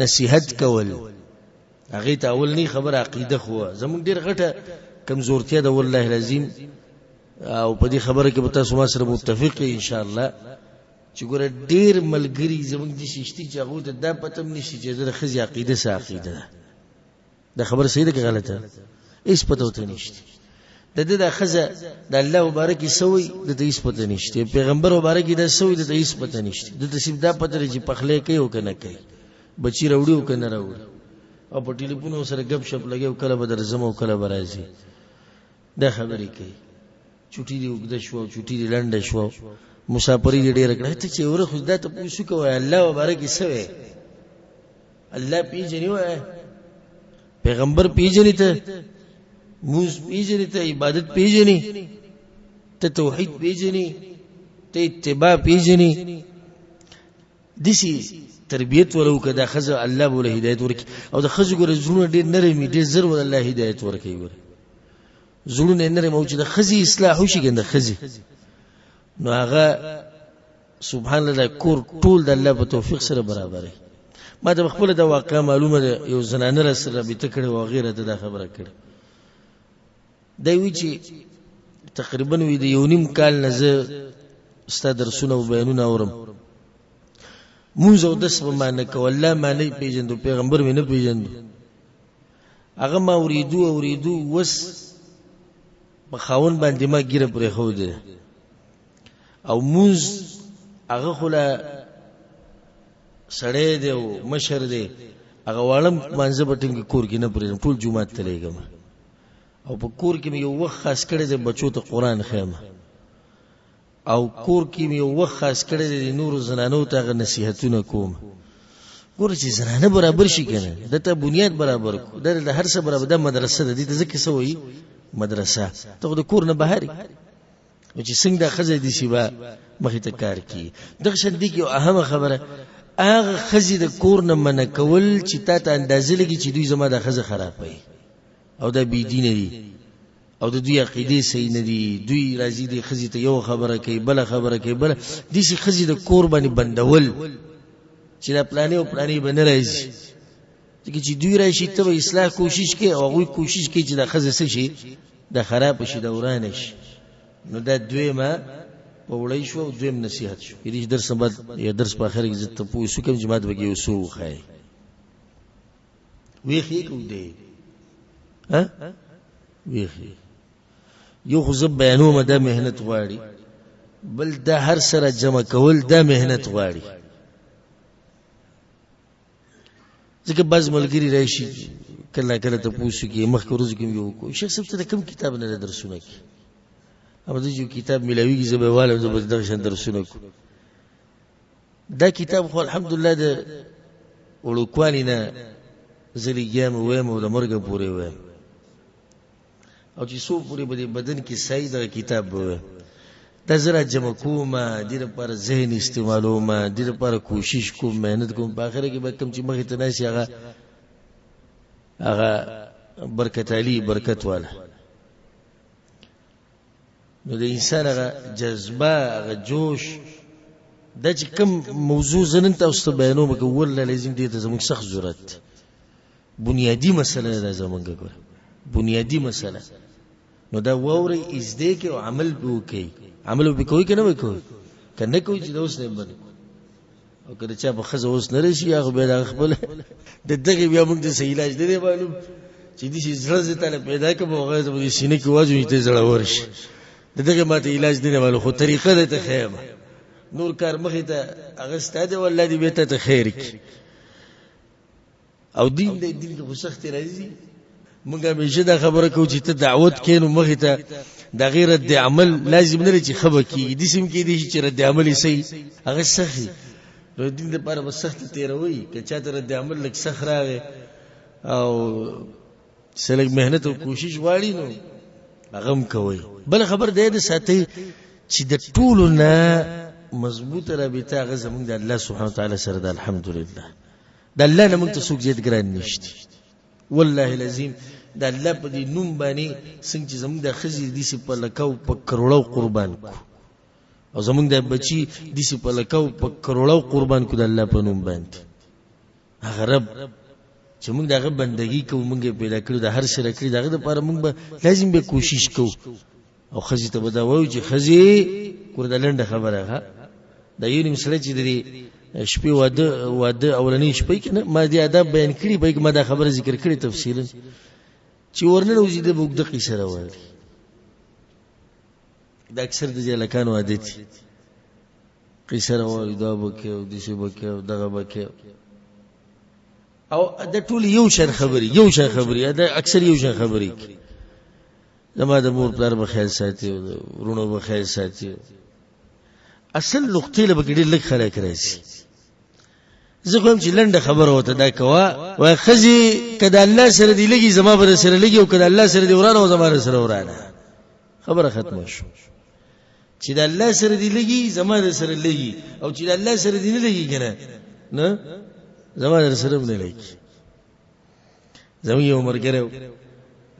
نصیحت کول هغې ته اولنۍ خبره عقیده خو وه زموږ ډېر غټه کمزورتیا ده والله العظیم او په دې خبره کې به تاسو ما سره متفق یې انشاءالله چې ګوره ډېر ملګري زموږ داسې شتي چې هغوی ته دا پته هم نشي چې د ښځې عقیده څه عقیده ده دا خبره صحیح ده که غلطه هېڅ پته ورته نشته د ده دا ښځه د الله مبارک یې څه وایي د ته هېڅ پته نشته پیغمبر مبارک یې دا څه وایي د ته هېڅ پته نشته د ته صرف دا پته دی چې پخلی کوي او که نه کوي بچي راوړي او که نه راوړي او په ټلیفون سره ګپ شپ لګي او کله به درځم او کله به راځي دا خبرې کوي چوټي دې اوږده شوه او چوټي دې لنډه شوه مسافري دې ډېره کړه ته چې وره خو دا ته پوښتنه کوه الله مبارک یې څه وایي الله پېژني وایه پیغمبر پېژني ته موز پیژنی ته عبادت پیژنی ته توحید پیژنی ته اتباع پیژنی دسی تربیت ولو که دا ښځه الله به له هدایت ورکړي او د ښځو ګوره زړونه ډېر نرم وي ډېر زر ول الله هدایت ورکوي ګوره زړونه یې نرم او چې د ښځې اصلاح وشي که د ښځې نو هغه سبحان الله دا کور ټول د الله په توفیق سره برابروي ما ته خپله دا واقعه معلومه ده یو زنانه راسره رابطه کړې وه هغې راته دا خبره کړې دا وی چې تقریبا وی د یو نیم کال نه زه ستا درسونه او بیانونه اورم مونځ او دس به ما نه کوه الله ما نه پېژندو پیغمبر مې نه پېژندو هغه ما اورېدو اوس په خاوند باندې ما ګیره پرېښودې او مونځ هغه خو له سړی دی او مشر دی هغه واړه مانځه به ټینګ کور کې نه پرېږدم ټول جومات ته لېږم او په کور کې مې یو وخت خاص کړی دی بچو ته قرآن ښیم او کور کې مې یو وخت خاص کړی دی نورو زنانو ته هغه نصیحتونه کوم ګوره چې زنانه برابر شي که نه ده ته بنیاد برابر کړو دا د هر څه برابر دا مدرسه ده دې ته ځکه څه وایي مدرسه ته خو د کور نه بهر او چې څنګه دا ښځه دې شي به مخې ته کار کړي دغه شان دې کې یو اهمه خبره هغه ښځې د کور نه منع کول چې تا ته اندازه لګي چې دوی زما دا ښځه خرابوي او دا بېدینه دي او د دوی عقیدې صحیح نه دي دوی راځي دې ښځې ته یو خبره کوي بله خبره کوي بله داسې ښځې د کور باندې بندول چې دا پلانې او پلانې به نه راځي ځکه چې دوی راشي ته به اصلاح کوشش کوي او هغوی کوشش کوي چې دا ښځه څه شي دا خرابه شي دا ورانه شي نو دا دویمه په وړی شو او دویم نصیحت شو یعنې درس بعد یا درس په آخر کې زه ته پوه شو کوم چې ما ته به یو څه وښایي ویښ یې که دی ویخی یو خو زه بیانومه دا محنت غواړي بل دا هر سره جمع کول دا محنت غواړي ځکه بعض ملګري راشي کله کله ته پوښتنه کوي مخکې ورځو کې یو کو شیخ صاحب ته د کوم کتاب نه درسونه کوي اما د یو کتاب ملاویږي زه به والم زه به دغه شان درسونه کوم دا کتاب خو الحمدلله د وړوکوالي نه زه لګیام ویم او د مرګه پورې ویم او چې څو پورې به د بدن کې صحیح دغه کتاب به ویم دا زه را جمع کومه دې لپاره ذهن استعمالومه دې لپاره کوشش کوم محنت کوم په آخره کې به کوم چې مخې ته ناست هغه برکت علي برکت والا نو د انسان هغه جذبه هغه جوش دا چې کوم موضوع زه نن تاسو ته بیانوم که والله لازم دې ته زموږ سخت ضرورت بنیادي مسله ده زموږ ګوره بنیادي مسله نو دا واورئ ازدې کې او عمل به وکړئ عمل به کوئ که نه به کوئ که نه کوئ چې د اوس نه بند او که د چا په ښځه اوس نه راشي هغه بیا د خپل د دغې بیا موږ ته صحیح علاج نه دی معلوم چې دې زړه ته پیدا کوم هغه د سینې کې واجو ته زړه ورشي دغه ماته علاج دینه والو خو طریقه ده ته خیمه نور کار مخې ته هغه ستاده ولادي به ته خیر کی او دین کې خو سخت راځي موږ همیشه دا خبره کوو چې ته دعوت کینو مخې ته د غیر د عمل لازم نه چې خبر کی د سیم کې دي چې رد عمل صحیح هغه صحیح نو دین لپاره بس سخت تیروي که چاته رد عمل لک سخت راغی او سلګ مهنت او کوشش واړی نو هغه کوي بل خبر دی د ساتي چې د ټولو نه مضبوطه رابطه هغه زمونږ د الله سبحانه وتعالى سره د الحمدلله د الله نه موږ ته څوک زیات ګران نشته والله العظیم د الله په دې نوم باندې څنګه چې زمونږ د خزي دي سي په لکاو په کروڑو قربان کو او زمونږ د بچي دي سي په لکاو په کروڑو قربان کو د الله په نوم باندې هغه رب چې موږ دغه بندگی کوو موږ پیدا کړو د هر سره کړی دغه لپاره موږ به لازم به کوشش کوو او خزي ته به دا وایو چې خزي کوردلنده خبره ها د یو نیم سره چې د شپې واده اولنی شپې کنه ما دې ادب بیان کړی به ما دا خبره ذکر کړی تفصیلا چې ورننه وځي د بوګ د قصه راوړي دا اکثر د جلکانو عادت قصه راوړي دا بکه او د څه بکه او دغه بکه او د ټول یو شان خبري دا اکثر یو شان خبري زما د مور پلار به خیال ساتي او ورونو به خیال ساتي اصل نقطې له بګړي لږ خلک راځي زه کوم چې لنډه خبره وته دا کوا وای خزي کله الله سره دی لګي زما بر سره لګي او کله الله سره دی ورانه او زما سره ورانه خبره ختمه شو چې د الله سره دی لګي زما سره لګي او چې د الله سره دی نه لګي کنه نه زما سره نه لګي زمو یو مرګره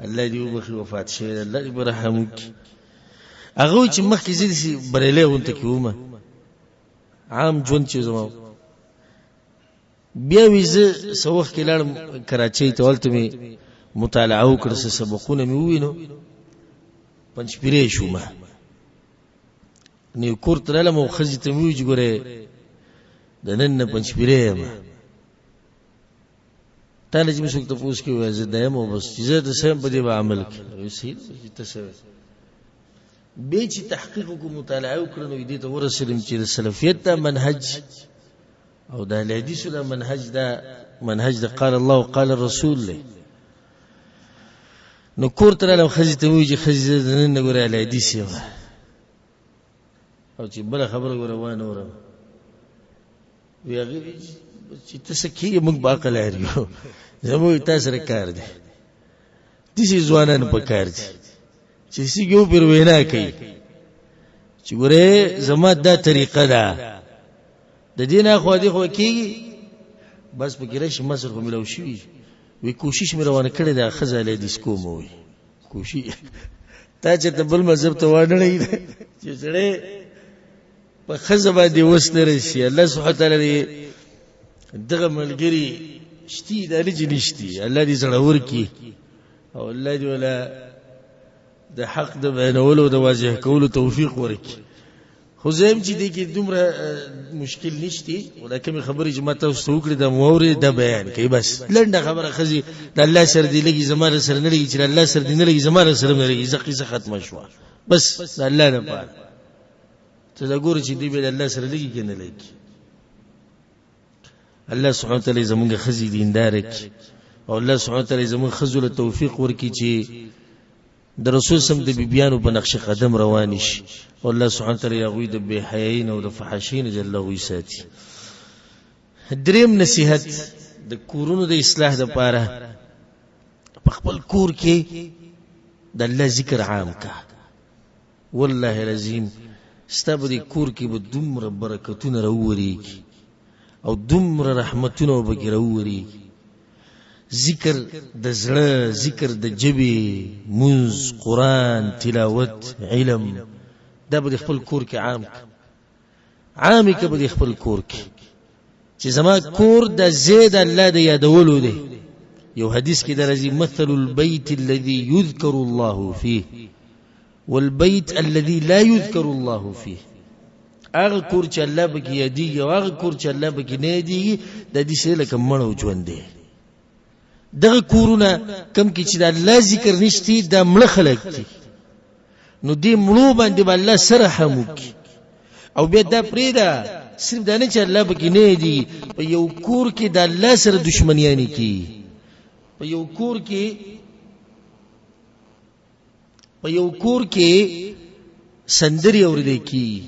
الله دې وبخي وفات شه الله دې برحم وکي هغه چې مخکې زیدي بریلې وونته کیومه عام ژوند چې زما بیا ویزه سوخ کې لاړم کراچۍ ته ولته می مطالعه وکړه سبقونه می وینو پنځپیرې شومه نیو کور تر له مو خزي ته می وګوره د نن پنځپیرې ما تاله چې مسوک ته پوښ کې وای زه دایم او بس چې زه د سم په دې به عمل کوم سي ته څه به چې تحقیق کو مطالعه وکړو دې ته ورسېلم چې د سلفیت ته منهج او د حدیث له منهج د قال الله وقال الرسول له نو کور تر له خزي ته وی چې خزي نه غوړې له حدیث او چې بل خبره غوړوانه وره ویغه چې تاسو کې موږ باقل لريو زموږ تاسو کار دي د دې ځوانان په کار دي چې سیګو پر وینا کوي چې ګوره زما دا طریقه ده د دینه خو دې خو کیږي بس په کې راشي مصر خو ملو شي وی کوشش مې روانه کړې ده خزاله دې سکو مو وي کوشش تا چې ته بل مذهب ته وړلې چې سره په خزبه دې وسنره شي الله سبحانه وتعالى دغه ملګری شتي د لږ نشتي الله دې زړه ورکی او الله دې ولا د حق د بیانولو د واضح کولو توفیق ورکړي خو زم چې دې کې دومره مشکل نشتی ولکه خبرې چې ماته وسوکړي د مورید د بیان کوي بس لنډه خبره خزي د الله سره دی لګي زماره سره نه لګي چې الله سره دی نه لګي زماره سره نه لګي زقي ختمه شو بس الله نه پاره ته دا ګور چې دی به الله سره لګي کنه لګي الله سبحانه وتعالى زمونږ خزي دیندارک او الله سبحانه وتعالى زمونږ خزل توفیق ورکړي چې د رسول سم د بیبيانو په نقش قدم روان شي او الله سبحانه وتعالى یغوی د بے حیاین او د فحاشین جل وی ساتي دریم نصیحت د کورونو د اصلاح د پاره په خپل کور کې د الله ذکر عام کا والله العظیم ستبدي کور کې به دومره برکتونه راووريږي او دومره رحمتونه وبګراوري ذکر د زړه ذکر د جبي منز قران تلاوت علم دا به خپل کور کې عام کې به خپل کور کې چې زما کور د زید الله د یادولو دی یو حدیث کې درځي مثل البيت الذي يذكر الله فيه والبيت الذي لا يذكر الله فيه هغه کور چې الله بکی یادیږي او هغه کور چې الله بکی نه یادیږي د دې څه لکه مړو ژوند دی دغه کورونه کم کې چې د الله ذکر نشتی دا مړه خلک دي نو دې مړو باندې به الله سره رحم وکړي او بیا دا پرېږده صرف دا نه چې الله پکې نه دی په یو کور کې د الله سره دشمنیانې کېږي په یو کور کې سندرې اورېدل کېږي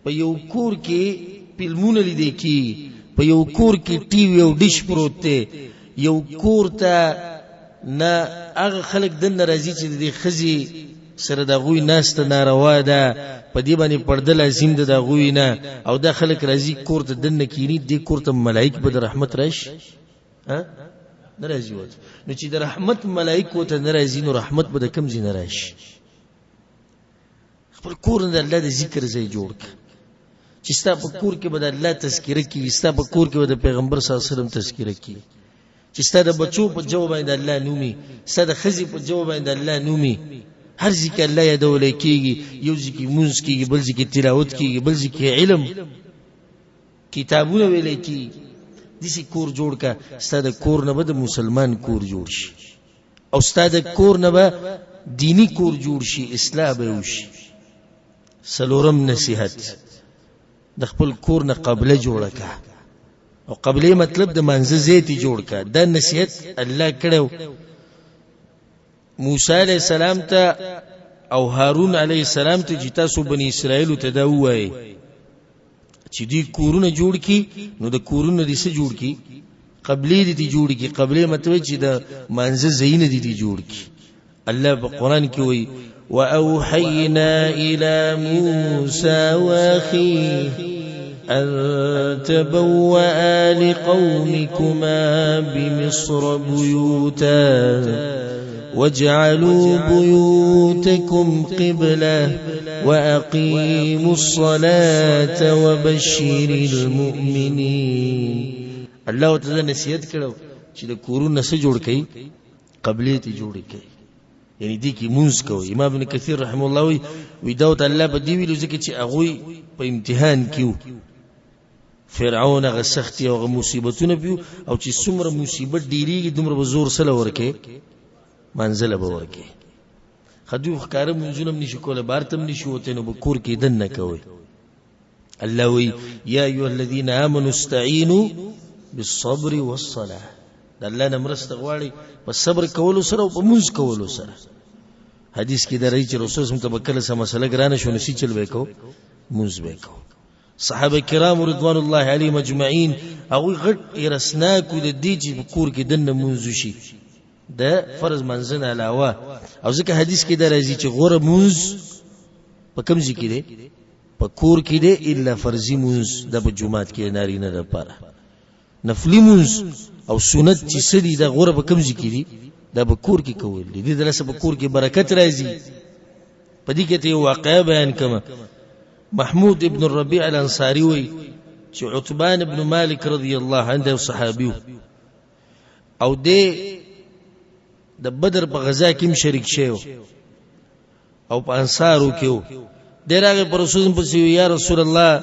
په یو کور کې فلمونه لیدل کېږي په یو کور کې ټي وي او ډیش پروت دی یو کور ته نه هغه خلک دننه راځي چې د ښځې سره د هغوی ناسته ناروا ده په دې باندې پرده لازم ده د هغوی نه او دا خلک راځي کور ته دننه کښېني دې کور ته ملایک به د رحمت راشي نه راځي ورته نو چې د رحمت ملایک ورته نه راځي نو رحمت به د کوم ځای نه راشي خپل کور نه د الله د ذکر ځای جوړ کړه چې ستا په کور کې به د الله تذکره کېږي ستا په کور کې به د پیغمبر صلی الله علیه وسلم تذکره کېږي چې ستا د بچو په جو باندې الله نومي ستا د ښځې په جو باندې الله نومي هر ځای کې الله یادولی کېږي یو ځای کې لمونځ کېږي بل ځای کې تلاوت کېږي بل ځای کې علم کتابونه ویلی کېږي داسې کور جوړ کړه ستا د کور نه به د مسلمان کور جوړ شي او ستا د کور نه به دینی کور جوړ شي اصلاح به وشي څلورم نصیحت د خپل کور نه قبله جوړه کړه او قبله مطلب د منځه ځای ته جوړ کړه دا نصیحت الله کړو موسی علیہ السلام ته او هارون علیہ السلام ته چې تاسو بنی اسرائیل ته دا وایي چې دی کورونه جوړ کی نو د کورونه دې څه جوړ کی قبله دې جوړ کی قبله مطلب چې د منځه ځای نه دې جوړ کی الله په قران کې وایي وأوحينا إلى موسى وأخيه أن تبوأ لقومكما بمصر بيوتا واجعلوا بيوتكم قبلة وأقيموا الصلاة وبشر المؤمنين الله تعالى نصیحت کړو چې د کورونه څه جوړ کړي قبله ته جوړ کړي یعنی دی کی مونږ کوي امام ابن کثیر رحم الله وی داوت الله په دی ویلو ځکه چې هغه په امتحان کیو فرعون هغه سختي او مصیبتونه پیو او چې څومره مصیبت ډیریږي دومره به زور سره ورکه منزله به ورکه خدو ښکارم منځونم نشي کوله بارتم نشي وته نو به کور کې دن نه کوي الله وی یا ایه الذین آمنوا استعینوا بالصبر والصلاه الله نمرست غواړي په صبر کولو سره او په منځ کولو سره حدیث کې درې چې رسول الله تبکل سم مسله ګرانه شو نسی چل وکاو منځ وکاو صحابه کرام رضوان الله علیهم اجمعین او غټ رسنا کو د دې چې کور کې دنه منځ شي د فرض منځنه علاوه او ځکه حدیث کې درځي چې غوړه منځ په کوم ځای کې دی په کور کې دی الا فرضی منځ د جمعات کې نارینه د پاره نفلی منځ او سنت چې سړي د غوړه په کوم ځای کې دي دا په کور کې کول دي د لاسه په کور کې برکت راځي په دې کې ته واقعا بیان کما محمود ابن الربيع الانصاري وي چې عتبان ابن مالک رضی الله عنه صحابي او د بدر په غزا کې شریک شوی او په انصارو کې دراغه پر رسول په یا رسول الله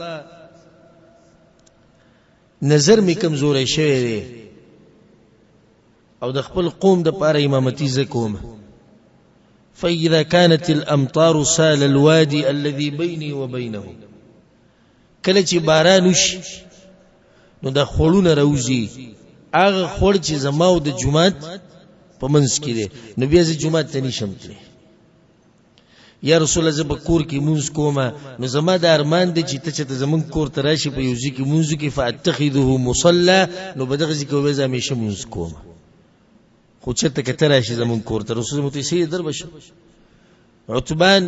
نظر می کمزورې شوی دی او د خپل قوم د پاره امامتي زکوم فاذا كانت الامطار سال الوادي الذي بيني وبينه کله چې باران وشي نو د خړونه راوځي هغه خړ چې زماو د جمعات په منځ کې دی نو بیا چې جمعات ته نشم تللی یا رسول الله زب کور کې مونږ کومه نو زما د ارمان دي چې ته چې زمون کور ته راشي په یوځي کې مونږ کې فاتخذه مصلى نو بدغه ځکه وې زمې شه مونږ کومه خو چې ته کتر راشي زمون کور ته رسول الله ته در بشه عتبان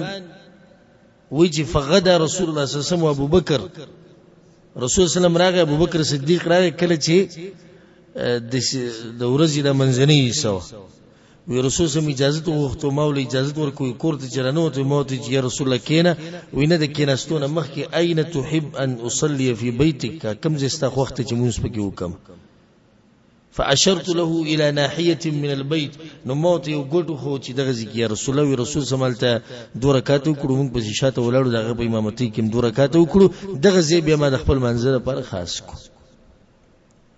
ویجی فغدا رسول الله صلی الله علیه وسلم ابو بکر رسول الله سلام راغی ابو بکر صدیق راغی کله چې د ورځې د منځنۍ سو وی رسول سم اجازه وغوښتو مولوی اجازه ورکوي کور ته چرانو ته موت چې یا رسول الله کینه وینه د کیناستونه مخ کې اين تحب ان اصلي في بيتك كم زستا وخت چې مونږ پکې وکم فاشرت له الى ناحيه من البيت نو موت یو ګټو خو چې دغه ځکه یا رسول الله رسول سمالته دوه رکعات وکړو موږ په شاته ولاړو دغه په امامتي کې دوه رکعات وکړو دغه ځای به ما د خپل منځره پر خاص کو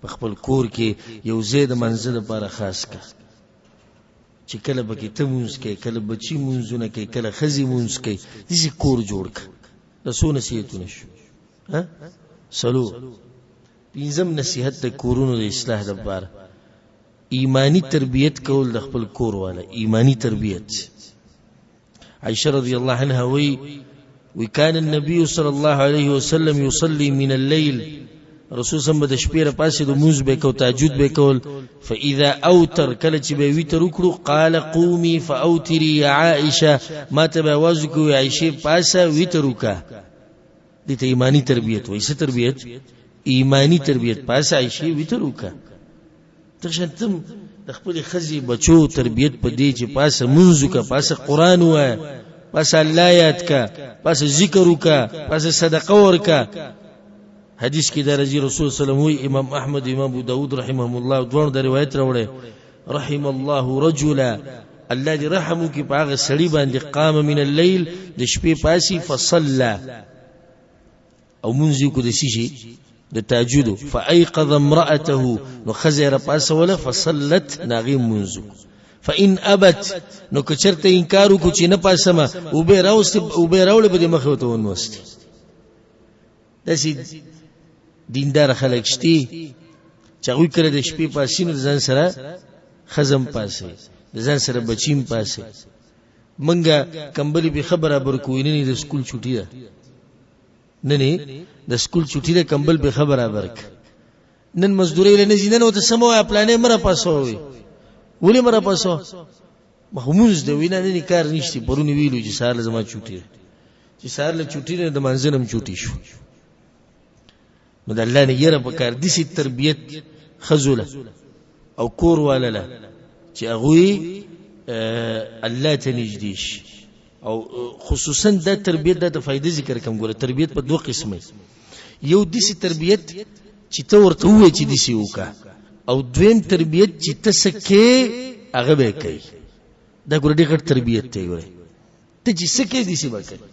په خپل کور کې یو ځای د منځه لپاره خاص کا چې کله به کې ته مونځ کوې کله بچي مونځونه کوي کله ښځې مونځ کوي داسې کور جوړ کړه دا څو نصیحتونه شو څلور پنځم نصیحت د کورونو د اصلاح لپاره ایمانی تربیت کول د خپل کور والا ایمانی تربیت عائشة رضی الله عنها وكان النبي صلى الله عليه وسلم يصلي من الليل رسول صلی د شپې را پاسې د مونځ به کو تهجد به کول فاذا اوتر کله چې به ویتر وکړو قال قومي فاوتري يا عائشه ما تبه وازکو عائشه پاسه ویتر وکا دې ته ایمانی تربیت وایي څه تربیت ایمانی تربیت پاسه عائشه ویتر وکا ته شتم د خپل خزي بچو تربیت په دې چې پاسه مونځ وکا پاسه قران وای پاسه الله یاد کا پاسه ذکر وکا پاسه صدقه ورکا حدیث کی درجی رسول صلی الله علیه وسلم امام احمد امام ابو داود رحمهم الله دوه د روایت راوړي رحم الله رجلا الذي رحمه کی باغ سړی باندې قام من الليل د شپې پاسی فصلى او منځ کو د شي د تهجد فايقظ امراته نو خزر پاس ولا فصلت ناغي منځ فان ابت نو کچرته انکار کو چې نه پاسمه او به راول به مخه ته ونوست دسی دیندار خلک شتي چې هغه کړه د شپې پاسینو ځان سره خزم پاسه د ځان سره بچیم پاسه منګه کمبلی به خبره بر کوی نه د سکول چټی ده نه د سکول چټی ده کمبل به خبره برک نن مزدوري له نزینن او ته سمو پلانې مره پاسوي ولې مره پاسو محمود د وینا نه کار نشتی پرونی ویلو چې سار زما چټی چې سار له چټی نه د منځنم چټی شو نو د الله نه یره پکار دي سي تربيت خزوله او کور والا چې هغه الله ته نږدې او خصوصا د تربيت د فائدې ذکر کوم ګوره تربيت په دوه قسمه یو د سي تربيت چې ته ورته وې چې د سي وکا او دویم تربيت چې ته سکه هغه به کوي دا ګوره ډېر تربيت ته ګوره ته چې سکه د سي وکړي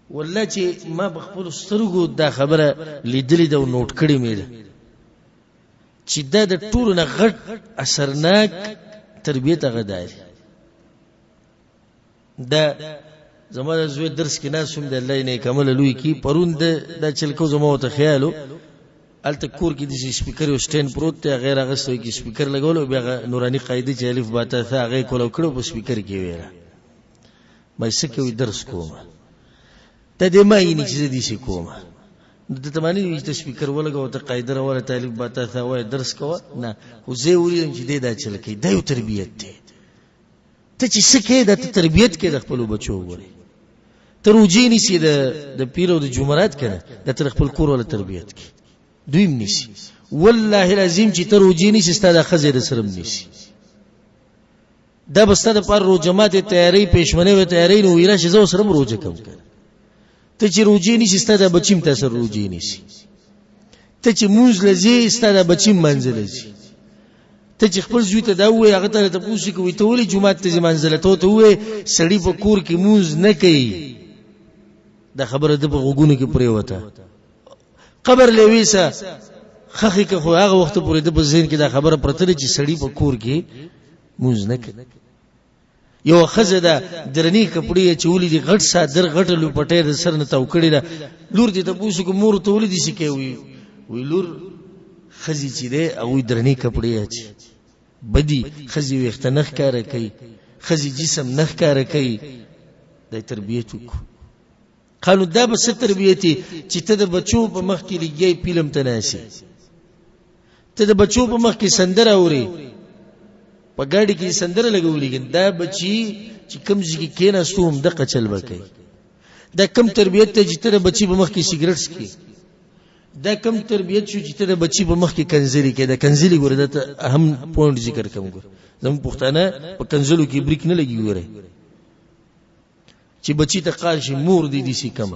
والله چې ما بخپل سترګو دا خبره لیدلې دا نوٹ کړې مې ده چې دا د ټولو نه غټ اثرناک تربیت هغه دی دا زموږ زوی درس کې ناسوم د الله نه کمل لوی کی پرون دا چلکو زموږ ته خیالو الته کور کې د سپیکر او سټین پروت ته غیر اغستوي کې سپیکر لګول او بیا نورانی قاعده چې الف باته ثا هغه کولو کړو په سپیکر کې ویرا مې سکه درس کوم ته دې ما یې نشي دې شي کومه د تمانی چې سپیکر ولګو ته قاعده راوړه طالب باته ثا وای درس کوه نه خو زه وریم چې دې دا چل کې دا یو تربیت دی ته چې سکه د تربیت کې د خپل بچو وره تر وجې نشي د پیر او د جمعرات کنه د تر خپل کور ول تربیت کې دویم نشي والله العظیم چې تر وجې نشي ستاده خزر سرم نشي دا بستاده پر رو جماعت تیاری پېشمنه و تیاری نو ویرا شزو سرم روزه کم کړ ته چې روجي نشي ستاده بچیم تاسو روجي نشي ته چې موز لذي ستاده بچیم منزل لذي ته چې خپل زوی ته دا وې هغه ته پوښتنه کوي ته ولې جمعه ته منزل ته وې سړی په کور کې موز نه کوي دا خبره د بغوګونو کې پرې وته قبر لويسا خخې که خو هغه وخت پورې د بزین کې دا خبره پرته چې سړی په کور کې موز نه کوي یو خزه دا درنی کپڑے چولی دی غټ صادر غټ لو پټه د سر نه تاو کړی دا لور دې ته پوښتنه کو مور ته ولې دي شي کوي وی لور خزي چې ده او درنی کپڑے اچ بدی خزي وخت نخ کار کوي خزي جسم نخ کار کوي د تربیت کو قالو دا به تربیتي چې ته د بچو په مخ کې لګي فلم تناسي ته د بچو په مخ کې سندره اوري په ګاډي کې سندره لګولې دا بچي چې کم ځکه کېناستوم د قچل وکي دا کم تربیت ته چې ته بچي په مخ کې سیګریټ سکي دا کم تربیت شو چې ته بچي په مخ کې کنځلي کې دا کنځلي ګوره د اهم پوینټ ذکر کوم ګوره زموږ پښتانه په کنځلو کې بریک نه لګي ګوره چې بچي ته قال شي مور دي سي کم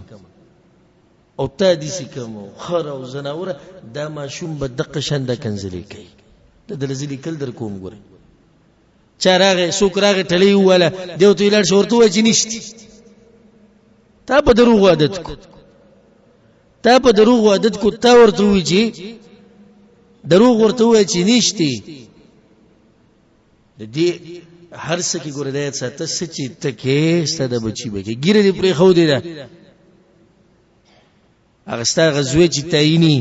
او تا دي سي کم خر او زناوره دا ماشوم به دقه شنده کنځلي کوي د لزلي کل در کوم ګوره چاراغه سوکراغه ټلی ولا دیو ته لار شورته و چې نشتی تا په دروغ عادت کو تا ورته وی چې دروغ ورته وای چې نشتی د دې هر څه کې ګوره د ساته سچې تکې ستاده بچی بګي ګیره دې پرې خو دې ده هغه ستا غزوې چې تعینی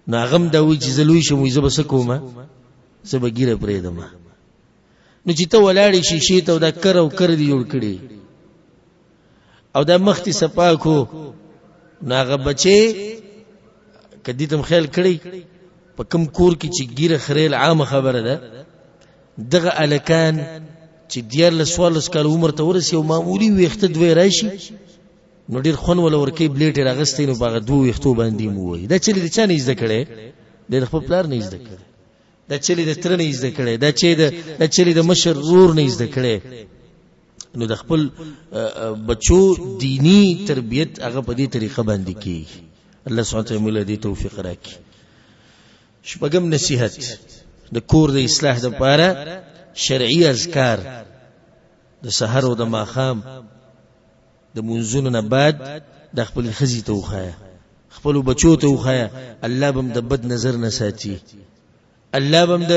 نو هغه دا وی چې زلوي شم زه بس کومه زه به ګیره پرې دم نو چې ته ولاړې شي ته دا کر او کر دی جوړ کړي او دا مختی سپاکو ناغه بچي کدی تم خیال کړی په کم کور کې چې ګیره خریل عام خبره ده دغه الکان چې دیر له سوال کال عمر ته ورسی او معمولی ویخته دوی راشي نو ډیر خون ولا ورکی بلیټ راغستې نو باغ دوه ویختو باندې مو وای دا چلی د چا نه زده کړي د خپل پلار نه زده کړي دا چلی د تر نه زده کړي دا چلی د مشر رور نه زده کړي نو د خپل بچو دینی تربیت هغه په دې طریقه باندې کی الله سبحانه وتعالى دې توفیق راکړي شپږم نصیحت د کور د اصلاح لپاره شرعي اذکار د سحر او د ماخام د منځونو نه بعد د خپل خزي ته وخایا خپل بچو ته وخایا الله بم د بد نظر نه ساتي الله بم د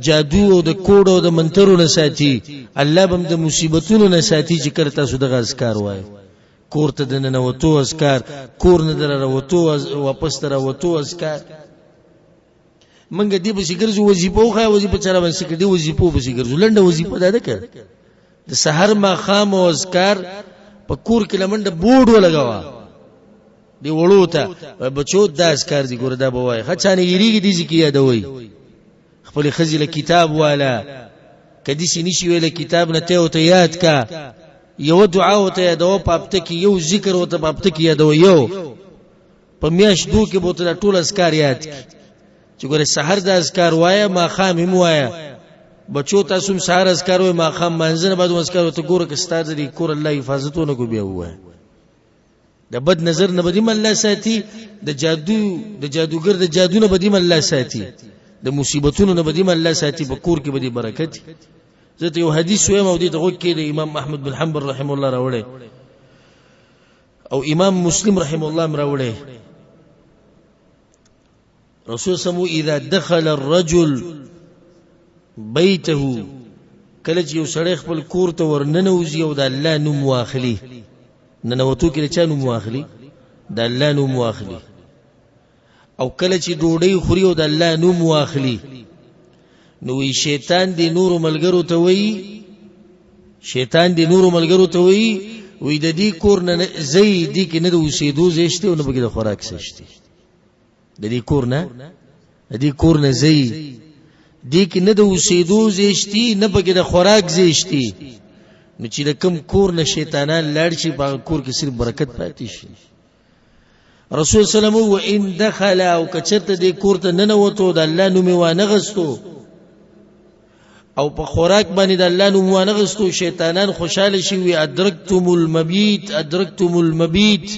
جادو او د کوډ او د منترو نه ساتي الله بم د مصیبتونو نه ساتي چې کړه تاسو د اذکار وای کور ته د نه وته اذکار کور نه در وته واپس تر وته اذکار منګه دی به سیګرځو وظیفه خو وظیفه چر باندې سیګر دی وظیفه به سیګرځو لنډه وظیفه ده کړ د سحر ما خام او اذکار په کور کې لمنډه بورډ ولګوا دی وړو ته بچو د اذکار دی ګور دا بوای خچانه یریږي دي چې یادوي خپل خزیله کتاب والا کدي سنشي ویله کتاب نه ته او ته یاد کا یو دعا او ته یادو پابته کې یو ذکر او ته پابته کې یادو یو په میاش دو کې بوته ټول اذکار یاد چې ګوره سحر د اذکار وایا ما خام هم وایا بچو تاسو سحر اذکار وای ما خام منځنه بعد اذکار ته ګوره کې ستاسو د کور الله حفاظتونه کو بیا وای د بد نظر نه بدیم الله ساتي د جادوګر د جادو نه بدیم الله ساتي د مصیبتونو نه بدیم الله ساتي په کور کې بدی برکت زه ته یو حدیث وایم او دې ته کې د امام احمد بن حنبل رحم الله راوړی او امام مسلم رحم الله راوړی رسول سمو اذا دخل الرجل بيته کله چې یو سړی خپل کور ته ورننوځي او د الله نوم واخلي ننوتو کې چا نوم واخلي د الله نوم واخلي او کله چې ډوډۍ خوري او د الله نوم واخلي نو وی شیطان دی نور ملګرو ته وی وی د دې کور نه زئی دی کې نه د اوسېدو زېشته او نه بګي د خوراک سشتي د دې کور نه زئی دی کې نه د اوسېدو زېشتي نه بګي د خوراک زېشتي نو چې د کم کور نه شیطانان لاړ شي په کور کې صرف برکت پاتې شي رسول سلام و ان دخل او کچرته د کور ته نه نوته د الله نوم و نه غستو او په خوراک باندې د الله نوم و نه غستو شیطانان خوشاله شي وي ادرکتم المبیت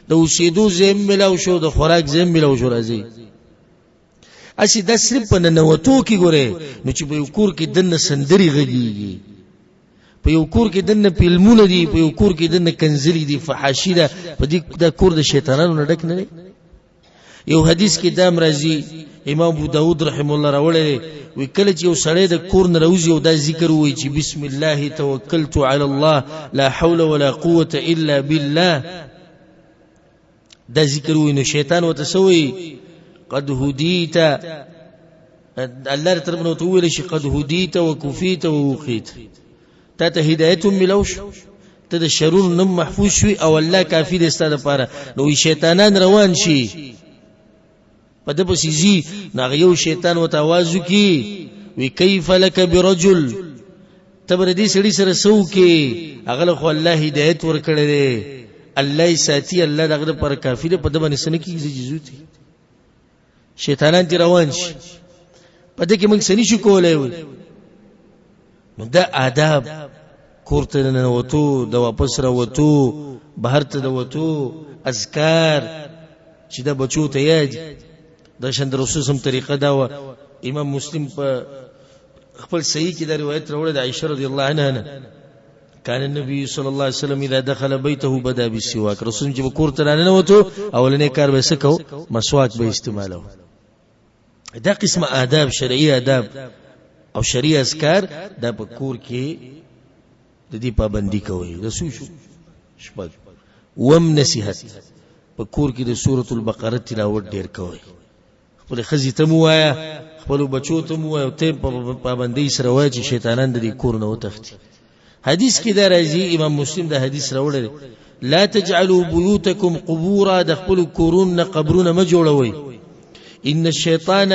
د اوسېدو زم ملاو شو د خوراک زم ملاو شو راځي اسی د صرف په نوته کې ګوره نو چې په کور کې دنه سندري غږیږي په یو کور کې دنه فلمونه دي په یو کور کې دنه کنزلي دي فحاشي ده په دې د کور د شیطانانو نه ډک نه یو حدیث کې دام راځي امام ابو داود رحم الله راوړی وی کله چې یو سړی د کور نه راوځي او دا ذکر وایي چې بسم الله توکلت علی الله لا حول ولا قوه الا بالله دا ذکر وایي نو شیطان وتسوي قد هدیت الله تر منو تو ویل شي قد هدیت وکفیت ووقیت تا ته هدایت ملوش ته د شرون نم محفوظ شوی او الله کافی دې ستاسو لپاره نو شیطانان روان شي په دې پسې زی ناغه یو شیطان وته आवाज وکي وی کیف لک برجل تبر دې سړي سره سو کې هغه خو الله هدایت ورکړي دی الله ساتي الله دغه پر کافی دې په دې باندې سن کې زیږوتي شیطانان دې روان شي په دې کې موږ سني شو کولای نو دا آداب کورته نه وته د واپس را وته بهر ته د وته اذکار چې دا بچو ته یاد د شند رسول سم طریقه دا و امام مسلم په خپل صحیح کې دا روایت راوړل د عائشه رضی الله عنها کان النبي صلی الله علیه وسلم اذا دخل بيته بدا بالسواك رسول چې کورته نه وته اولنې کار به سکو مسواک به استعمالو دا قسم آداب شرعي آداب او شرعي اذکار دا په کور کې د دې پابندي کوي. د سوشو شپږ وم نصیحت په کور کې د سورۃ البقره تلاوت ډیر کوي. خپل خزي ته مو وایا، خپل بچو ته مو وایا، ته پابندي سره وایي چې شیطانان د دې کور نه وتښتي. حدیث کې دا راځي، امام مسلم دا حدیث راوړل، لا تجعلوا بيوتكم قبورا، د خپل کورونه قبرونه ما جوړوي. ان الشيطان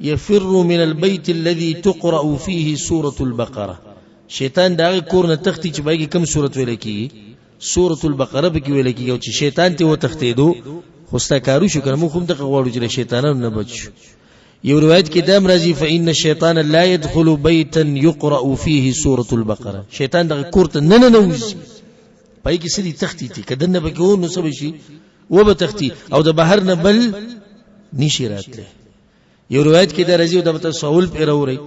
يفر من البيت الذي تقرأ فيه سورة البقرة، شیطان دا کور نه تختی چې باقي کوم سورۃ ویل کی، سورۃ البقره به کې ویل کی، او چې شیطان ته وتښتیدو خوستا کارو شو کنه. موږ هم دغه غواړو چې شیطانانو نه بچو. یو روایت کې دام راځي فإن الشيطان لا يدخل بيتا يقرأ فيه سورة البقره، شیطان دغه کور ته نه نوځي پای کې سړي تختی تی کده نه بګو نو سبا شي و به تختی او د بهر نه بل نشی راتله. یو روایت کې دا راځي او د تساؤل پر اوري،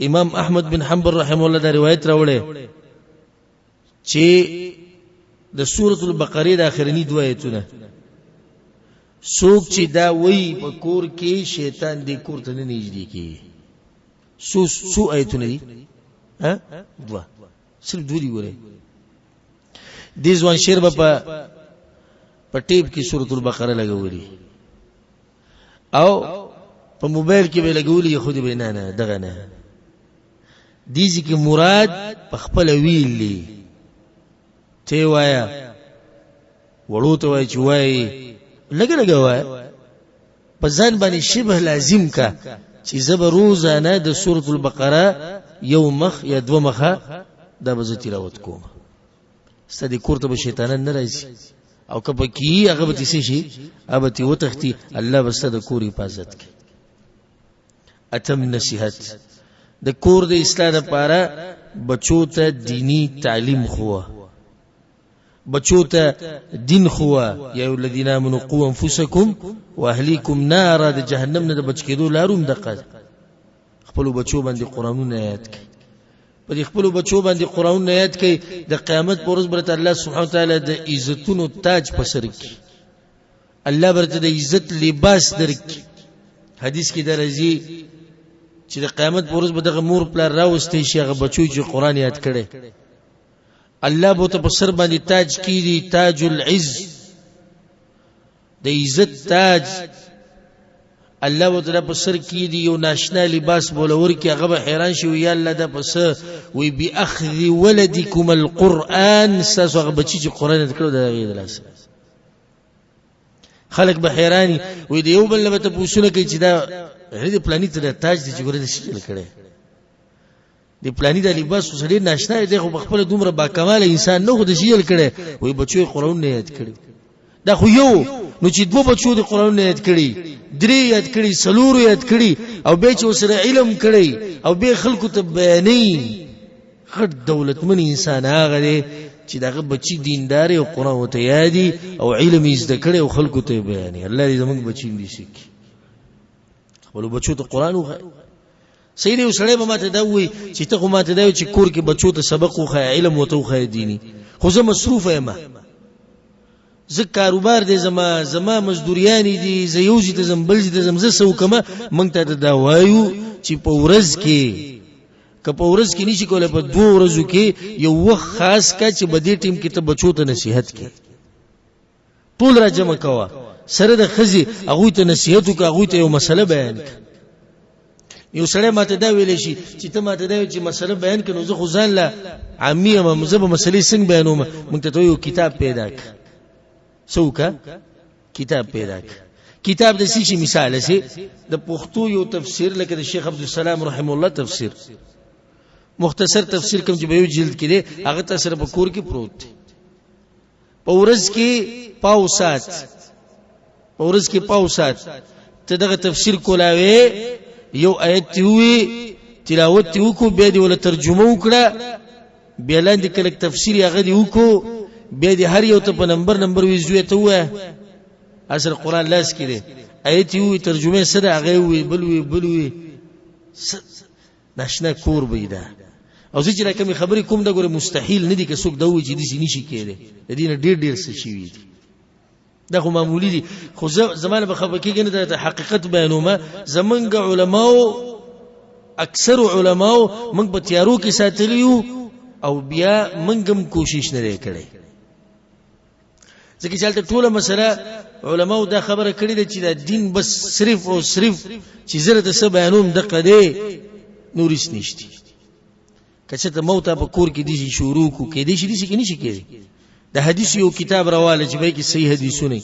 امام احمد بن حنبل رحم الله دا روایت راوړي چې د سورۃ البقره د اخرنی دوه ایتونه څوک چې دا وای په کور کې شیطان دې کور ته نه نږدې کی. سو ایتونه دي ها دوه، صرف دوه دی وره. دې ځوان شعر په ټیپ کې سورۃ البقره لګولي او په موبایل کې به لګولي، خو دې نه دغه نه دیږي کې مراد په خپل ویلي ته وایا وړو ته وای چې وای لګ وای په ځان باندې شبه لازم کا چې زبر روزانه د سورۃ البقره یو مخ یا دو مخه د بز تلاوت کوم. ستدي کورته به شیطانان نه راځي او کله کی هغه به تیسي شي هغه ته وتختی. الله بس د کور حفاظت کوي. اتم نصیحت د کور د اصلاح لپاره بچو ته دینی تعلیم خو، بچو ته دین خو. یا الذین آمنوا قوا انفسکم واهلیکم نارا، د جهنم نه د بچ کېدو لاروم دقه. خپل بچو باندې قرآنونه یاد کړئ، په خپل بچو باندې قرآنونه یاد کړئ. د قیامت پر ورځ برته الله سبحانه وتعالى د عزتونو تاج په سر کې، الله برته د عزت لباس درکړي. حدیث کې درځي چې د قیامت پر ورځ به دغه مور پلار راوستي شي هغه بچو چې قرآن یاد کړي، الله به ته په سر باندې تاج کړي، تاج العز، د عزت تاج. الله به ته په سر کړي یو ناشنا لباس بولور کې، هغه به حیران شي یا الله دا پس وی باخذ ولدکم القرآن، ساسو هغه بچی چې قرآن یاد کړو دا غیر لاس. خلق به حیرانی وی دی یو بل به ته پوښتنه کوي چې دا دې پلانې ته تاج دي چې ګوره دې شي کړي، دی پلانی دا لباس سړي ناشنا دی خو خپل دومره با کمال انسان نه خو د شیل کړي. وای بچو قرآن نه یاد کړي، دا خو یو نو چې دوه بچو د قرآن نه یاد کړي، درې یاد کړي، څلور یاد کړي، او به چې سره علم کړي او به خلکو ته بیانې. خد دولتمن انسان هغه دی چې دغه بچی دیندار او قرآن وته یادي او علم یې زده کړي او خلکو ته بیانې. الله دې زموږ بچی دې سکی خپل بچو ته قرآن وخا. سیدی وسړی به ماته دا وي چې ته خو ماته دا وي چې کور کې بچو ته سبق وخا، علم وته وخا دینی، خو زه مصروف یم، زه کاروبار دی، زما مزدوریانی دي، زه یو ځای ته ځم بل ځای ته ځم، زه څه وکړم؟ موږ ته دا وایو چې په ورځ کې که په ورځ کې نشي کولای په دوه ورځو کې یو وخت خاص کا چې بده ټیم کې ته بچو ته نصیحت کې ټول را جمع کوا، سره د خزي هغه ته نصیحت وکړه، هغه ته یو مسله بیان کړه. یو سړی ماته دا ویل شي چې ته ماته دا چې مسله بیان کړو، زه خو ځان لا عامي یم، زه به مسلې څنګه بیانوم؟ مونږ ته یو کتاب پیدا کړ، څوک کتاب پیدا کړ. کتاب د سې مثال سي د پښتو یو تفسیر لکه د شیخ عبدالسلام رحم الله تفسیر، مختصر تفسیر کوم چې به یو جلد کې دی، هغه تاسو په کور کې پروت دی. په ورځ کې پاو سات ته دغه تفسیر کولاوي، یو آیت وی تلاوت وکړو، بیا دی ول ترجمه وکړه، بیا لاندې کله تفسیر هغه دی وکړو، بیا دی هر یو ته په نمبر وی زوی ته وای اصل قرآن لاس کې دی، آیت وی ترجمه سره هغه وی بل وی ناشنا کور بيدا. او چې راکمه خبرې کوم دا ګوره مستحیل نه دي که څوک دا وی چې دې نشي کېده، د دې ډېر څه شي وي. دا خو معمولی دي خو زمانه به خبرکیږي نه د حقیقت بیانومه زمونږ علماو اکثر علماو موږ په تیارو کې ساتلیو او بیا موږ هم کوشش نه کړی ځکه چې هلته ټوله مسله علماو دا خبره کړې ده چې دا دین بس صرف او صرف چې زره د څه بیانوم دقه دی نور هیڅ نشته که چېرته موته په کور کې دي شروع کو کېدی شي داسې کې نشي کېدی د حدیث یو کتاب راواله چې پکې صحیح حدیثونه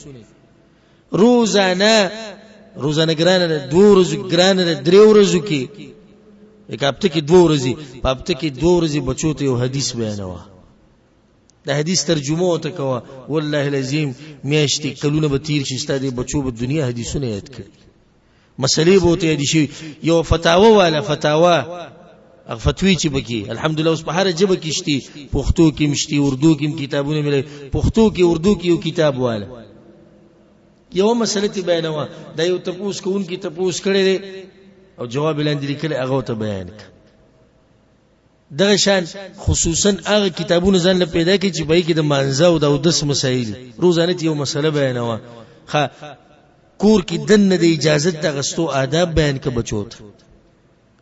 روزانه ګرانه ده 2 ورځې ګرانه ده 3 ورځې کې یک هفته کې 2 ورځې په هفته کې 2 ورځې بچو ته یو حدیث بیانوه د حدیث ترجمه وته کوه والله العظیم میاشتې کلونه به تیر شي ستاسو بچو په دنیا حدیثونه یاد کړي مسلې به ته دي شي یو فتاوا والا فتاوا فتوی چې بکی الحمدلله اوس په هر جبه کې شتي پښتو کې مشتي اردو کې کتابونه ملي پښتو کې اردو کې یو کتاب والا یو مسله تی بیانوه دا یو تپوس کوونکی تپوس کړي او جواب لاندې لیکل هغه ته بیان کړي دغه شان خصوصا هغه کتابونه ځان له پیدا کی چې بای کې د مانزه او د اودس مسائل روزانه یو مسله بیانوه کور کې دنه د اجازه د غستو آداب بیان ک بچوت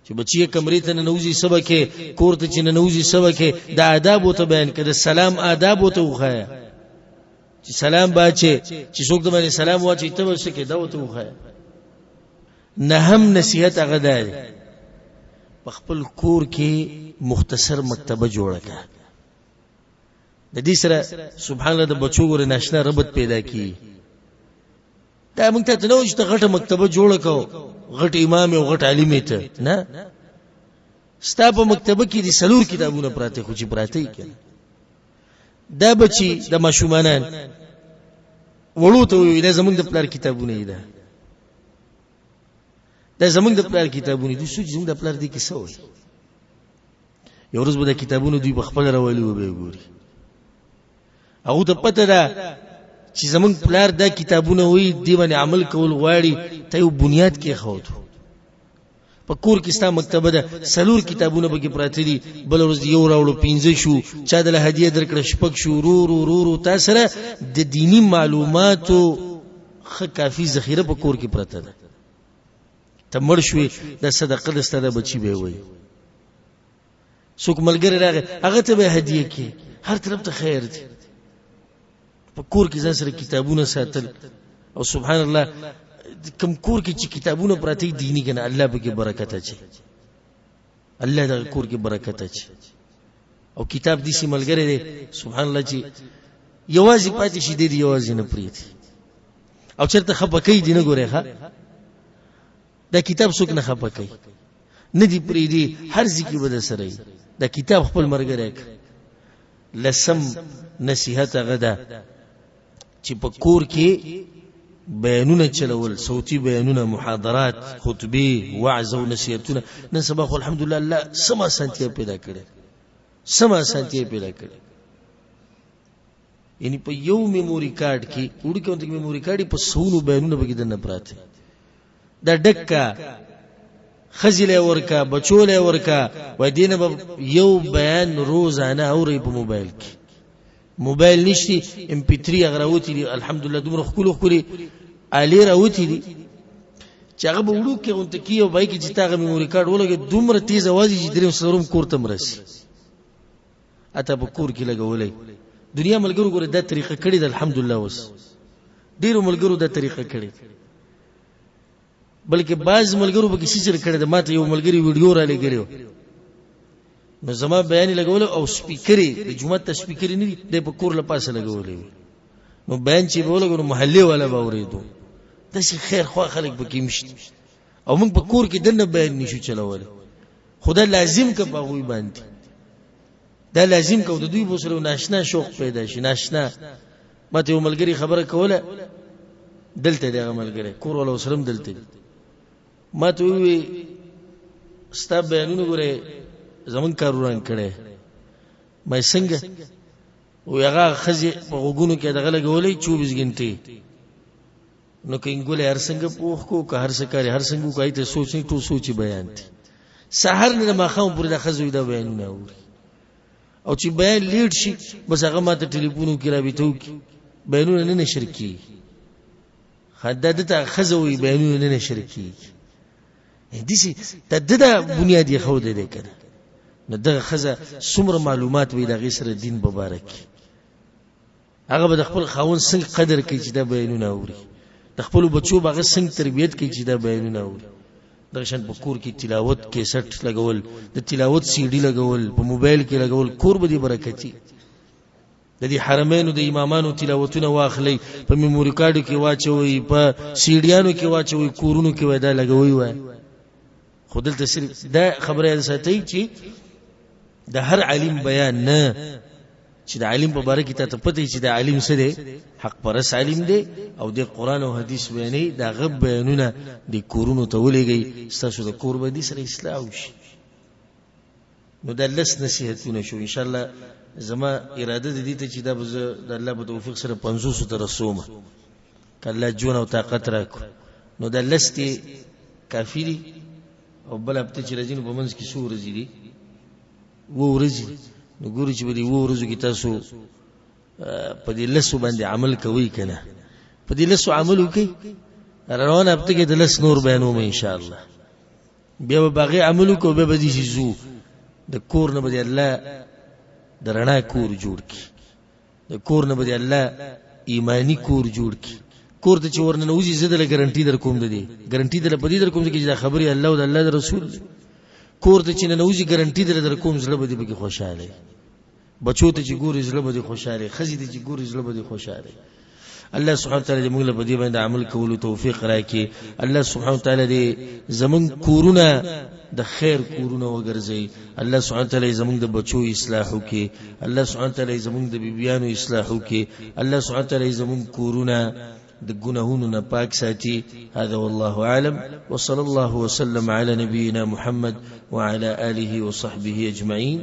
چې بچی کمرې ته نوځي سبکه کور ته چې نوځي سبکه د آداب او ته بیان کړه سلام آداب او ته وخایا چې سلام باچه چې څوک د باندې سلام واچي ته وسکه دا او ته وخایا نه هم نصیحت هغه ده په خپل کور کې مختصر مکتبه جوړه کړه د دې سره سبحان الله د بچو ګره ناشنا ربط پیدا کی دا موږ ته نو چې غټه مکتبه جوړه کو غټ امام او غټ عالم ته نه ستا په مکتبه کې د سلور کتابونه پراته خو چې پراته کړي دا بچي د ماشومانان وړو ته وي دا زمونږ د پلار کتابونه دي دا زمونږ د پلار کتابونه دي سوچ زمونږ د پلار دي کې څه وي یو ورځ به د کتابونو دوی بخپل راولي و به ګوري هغه ته پته ده چې زمونږ پلار دا کتابونه وي دی باندې عمل کول غواړي ته یو بنیاد کې خوت په کور کې ستا مکتبه ده سلور کتابونه به کې پراته دي بل ورځ یو راوړو 15 شو چا د هدیه درکړه شپږ شو رو تاسو سره د دینی معلوماتو خه کافی ذخیره په کور کې پراته ده ته مړ شوې د صدقه د ستاده بچي به وي څوک ملګری راغی هغه ته به هدیه کې هر طرف ته خیر دی په کور کې ځان سره کتابونه ساتل او سبحان الله کم کور کې چې کتابونه پراته دینی کنه الله به کې برکت اچي الله د کور کې برکت اچي او کتاب دې سي ملګری دی سبحان الله چې یوازې پاتې شي دی یوازې نه پریږي او چرته خپکې دی نه ګوري ښا دا کتاب څوک نه خپکې نه دی پریږي هر ځکه بده سره دا کتاب خپل مرګره لسم نصيحت غدا چې په کور کې بیانونه چلول صوتي بیانونه محاضرات خطبه وعظ او نصيحتونه نن سبا خو الحمدلله الله سما سنتي پیدا کړي یعنی په یو میموري کارت کې وړکه میموري کارت په سونو بیانونه بګیدل نه پراته دا ډکا خزله ورکا بچوله ورکا و دینه یو بیان روزانه اوري په موبایل کې موبایل نشتی MP3 غراوتی دي الحمدلله دومره خولي علي راوتی دي چې هغه وړو کې اونته کې او بای کې چې تاغه میموري کارت ولګي دومره تیز आवाज چې دریم سلورم کوړته مرسي اته په کور کې لګولې دنیا ملګرو ګوره دا طریقه کړې ده الحمدلله وس ډیرو ملګرو دا طریقه کړې بلکې بعض ملګرو به کسی سره کړه د ماته یو ملګری ویډیو را لګیو نو زما بیان لګول او سپیکرې د جمعه ته سپیکرې نه دی په کور لپاسه لګولې نو بیان چې بولګو محلي والا به اوریدو د شي خیر خو خلک به کېمشت او موږ په کور کې دنه بیان نشو چلول خدا لازم ک په غوي باندې دا لازم کو د دوی بوسره ناشنا شوق پیدا شي ناشنا ماته یو ملګری خبره کوله دلته دغه ملګری کور ولا وسلم دلته ما ته وی ستا بیانونه ګوره زمون کارونه کړي مې څنګه او هغه خزي په وګونو کې دغه لګولې 24 غنټې نو کینګولې هر څنګه پوښ کو که هر څه کاری هر څنګه کوي ته سوچې ټو سوچي بیان دي سحر نه ما خام پر د خزوی دا بیانونه اوري او چې بیان لیډ شي بس هغه ماته ټلیفونو کې رابطو کې بیانونه نه نشر کی خدادته خزوي بیانونه نه شرکی دیسی تددا بنیاد یې خو دې کنه نو دغه خزه څومره معلومات وي دغه سره دین مبارک هغه به خپل خاون څنګه قدر کوي چې دا بیانونه اوري د خپل بچو باغ څنګه تربیت کوي چې دا بیانونه اوري د شان په کور کې تلاوت کې سټ لګول د تلاوت سی ډي لګول په موبایل کې لګول کور به دي برکتي د دې حرمینو د امامانو تلاوتونه واخلي په میموري کارت کې واچوي په سیډیانو کې واچوي کورونو کې ودا لګوي وای خودل تصریف دا خبره ساتي چې د هر عالم بیان نه چې د عالم په باره کې ته پته چې د عالم سره حق پرس عالم دی او د قران او حدیث بیانې دا غب بیانونه د کورونو ته ولېږي تاسو د کور به دي سره اصلاح وشي نو د لس نصيحتونه شو ان شاء الله زما اراده دي ته چې دا د الله په توفیق سره 500 ته رسومه کله جون او طاقت راکو نو د لستي کافی دي او بل هفته چې راځي نو په منځ کې سور دي وو ورځي نو ګوري چې بده وو ورځو کې تاسو په دې لسو باندې عمل کوي کنه په دې لسو عمل وکي روان هفته کې د لس نور بیانوم ان شاء الله بیا به باقي عمل کو به بدی شي د کور نه بده الله درنا کور جوړ کی د کور نه بده الله ایمانی کور جوړ کی کور ته چې ورنه نوځي زده له ګارانټي در کوم دي ګارانټي در پدې در کوم چې دا خبري الله او الله رسول کور ته چې نوځي ګارانټي در کوم زړه بده به خوشاله بچو ته چې ګوري زړه بده خوشاله خزي ته چې ګوري زړه بده خوشاله الله سبحانه وتعالى موږ له دې باندې عمل کولو توفیق راکړي الله سبحانه وتعالى دې زمون کورونه د خیر کورونه وګرځي الله سبحانه وتعالى زمون د بچو اصلاح وکړي الله سبحانه وتعالى زمون د بیبيانو اصلاح وکړي الله سبحانه وتعالى زمون کورونه د ګناهونو نه پاک ساتي هذا والله اعلم وصلى الله وسلم على نبينا محمد وعلى اله وصحبه اجمعين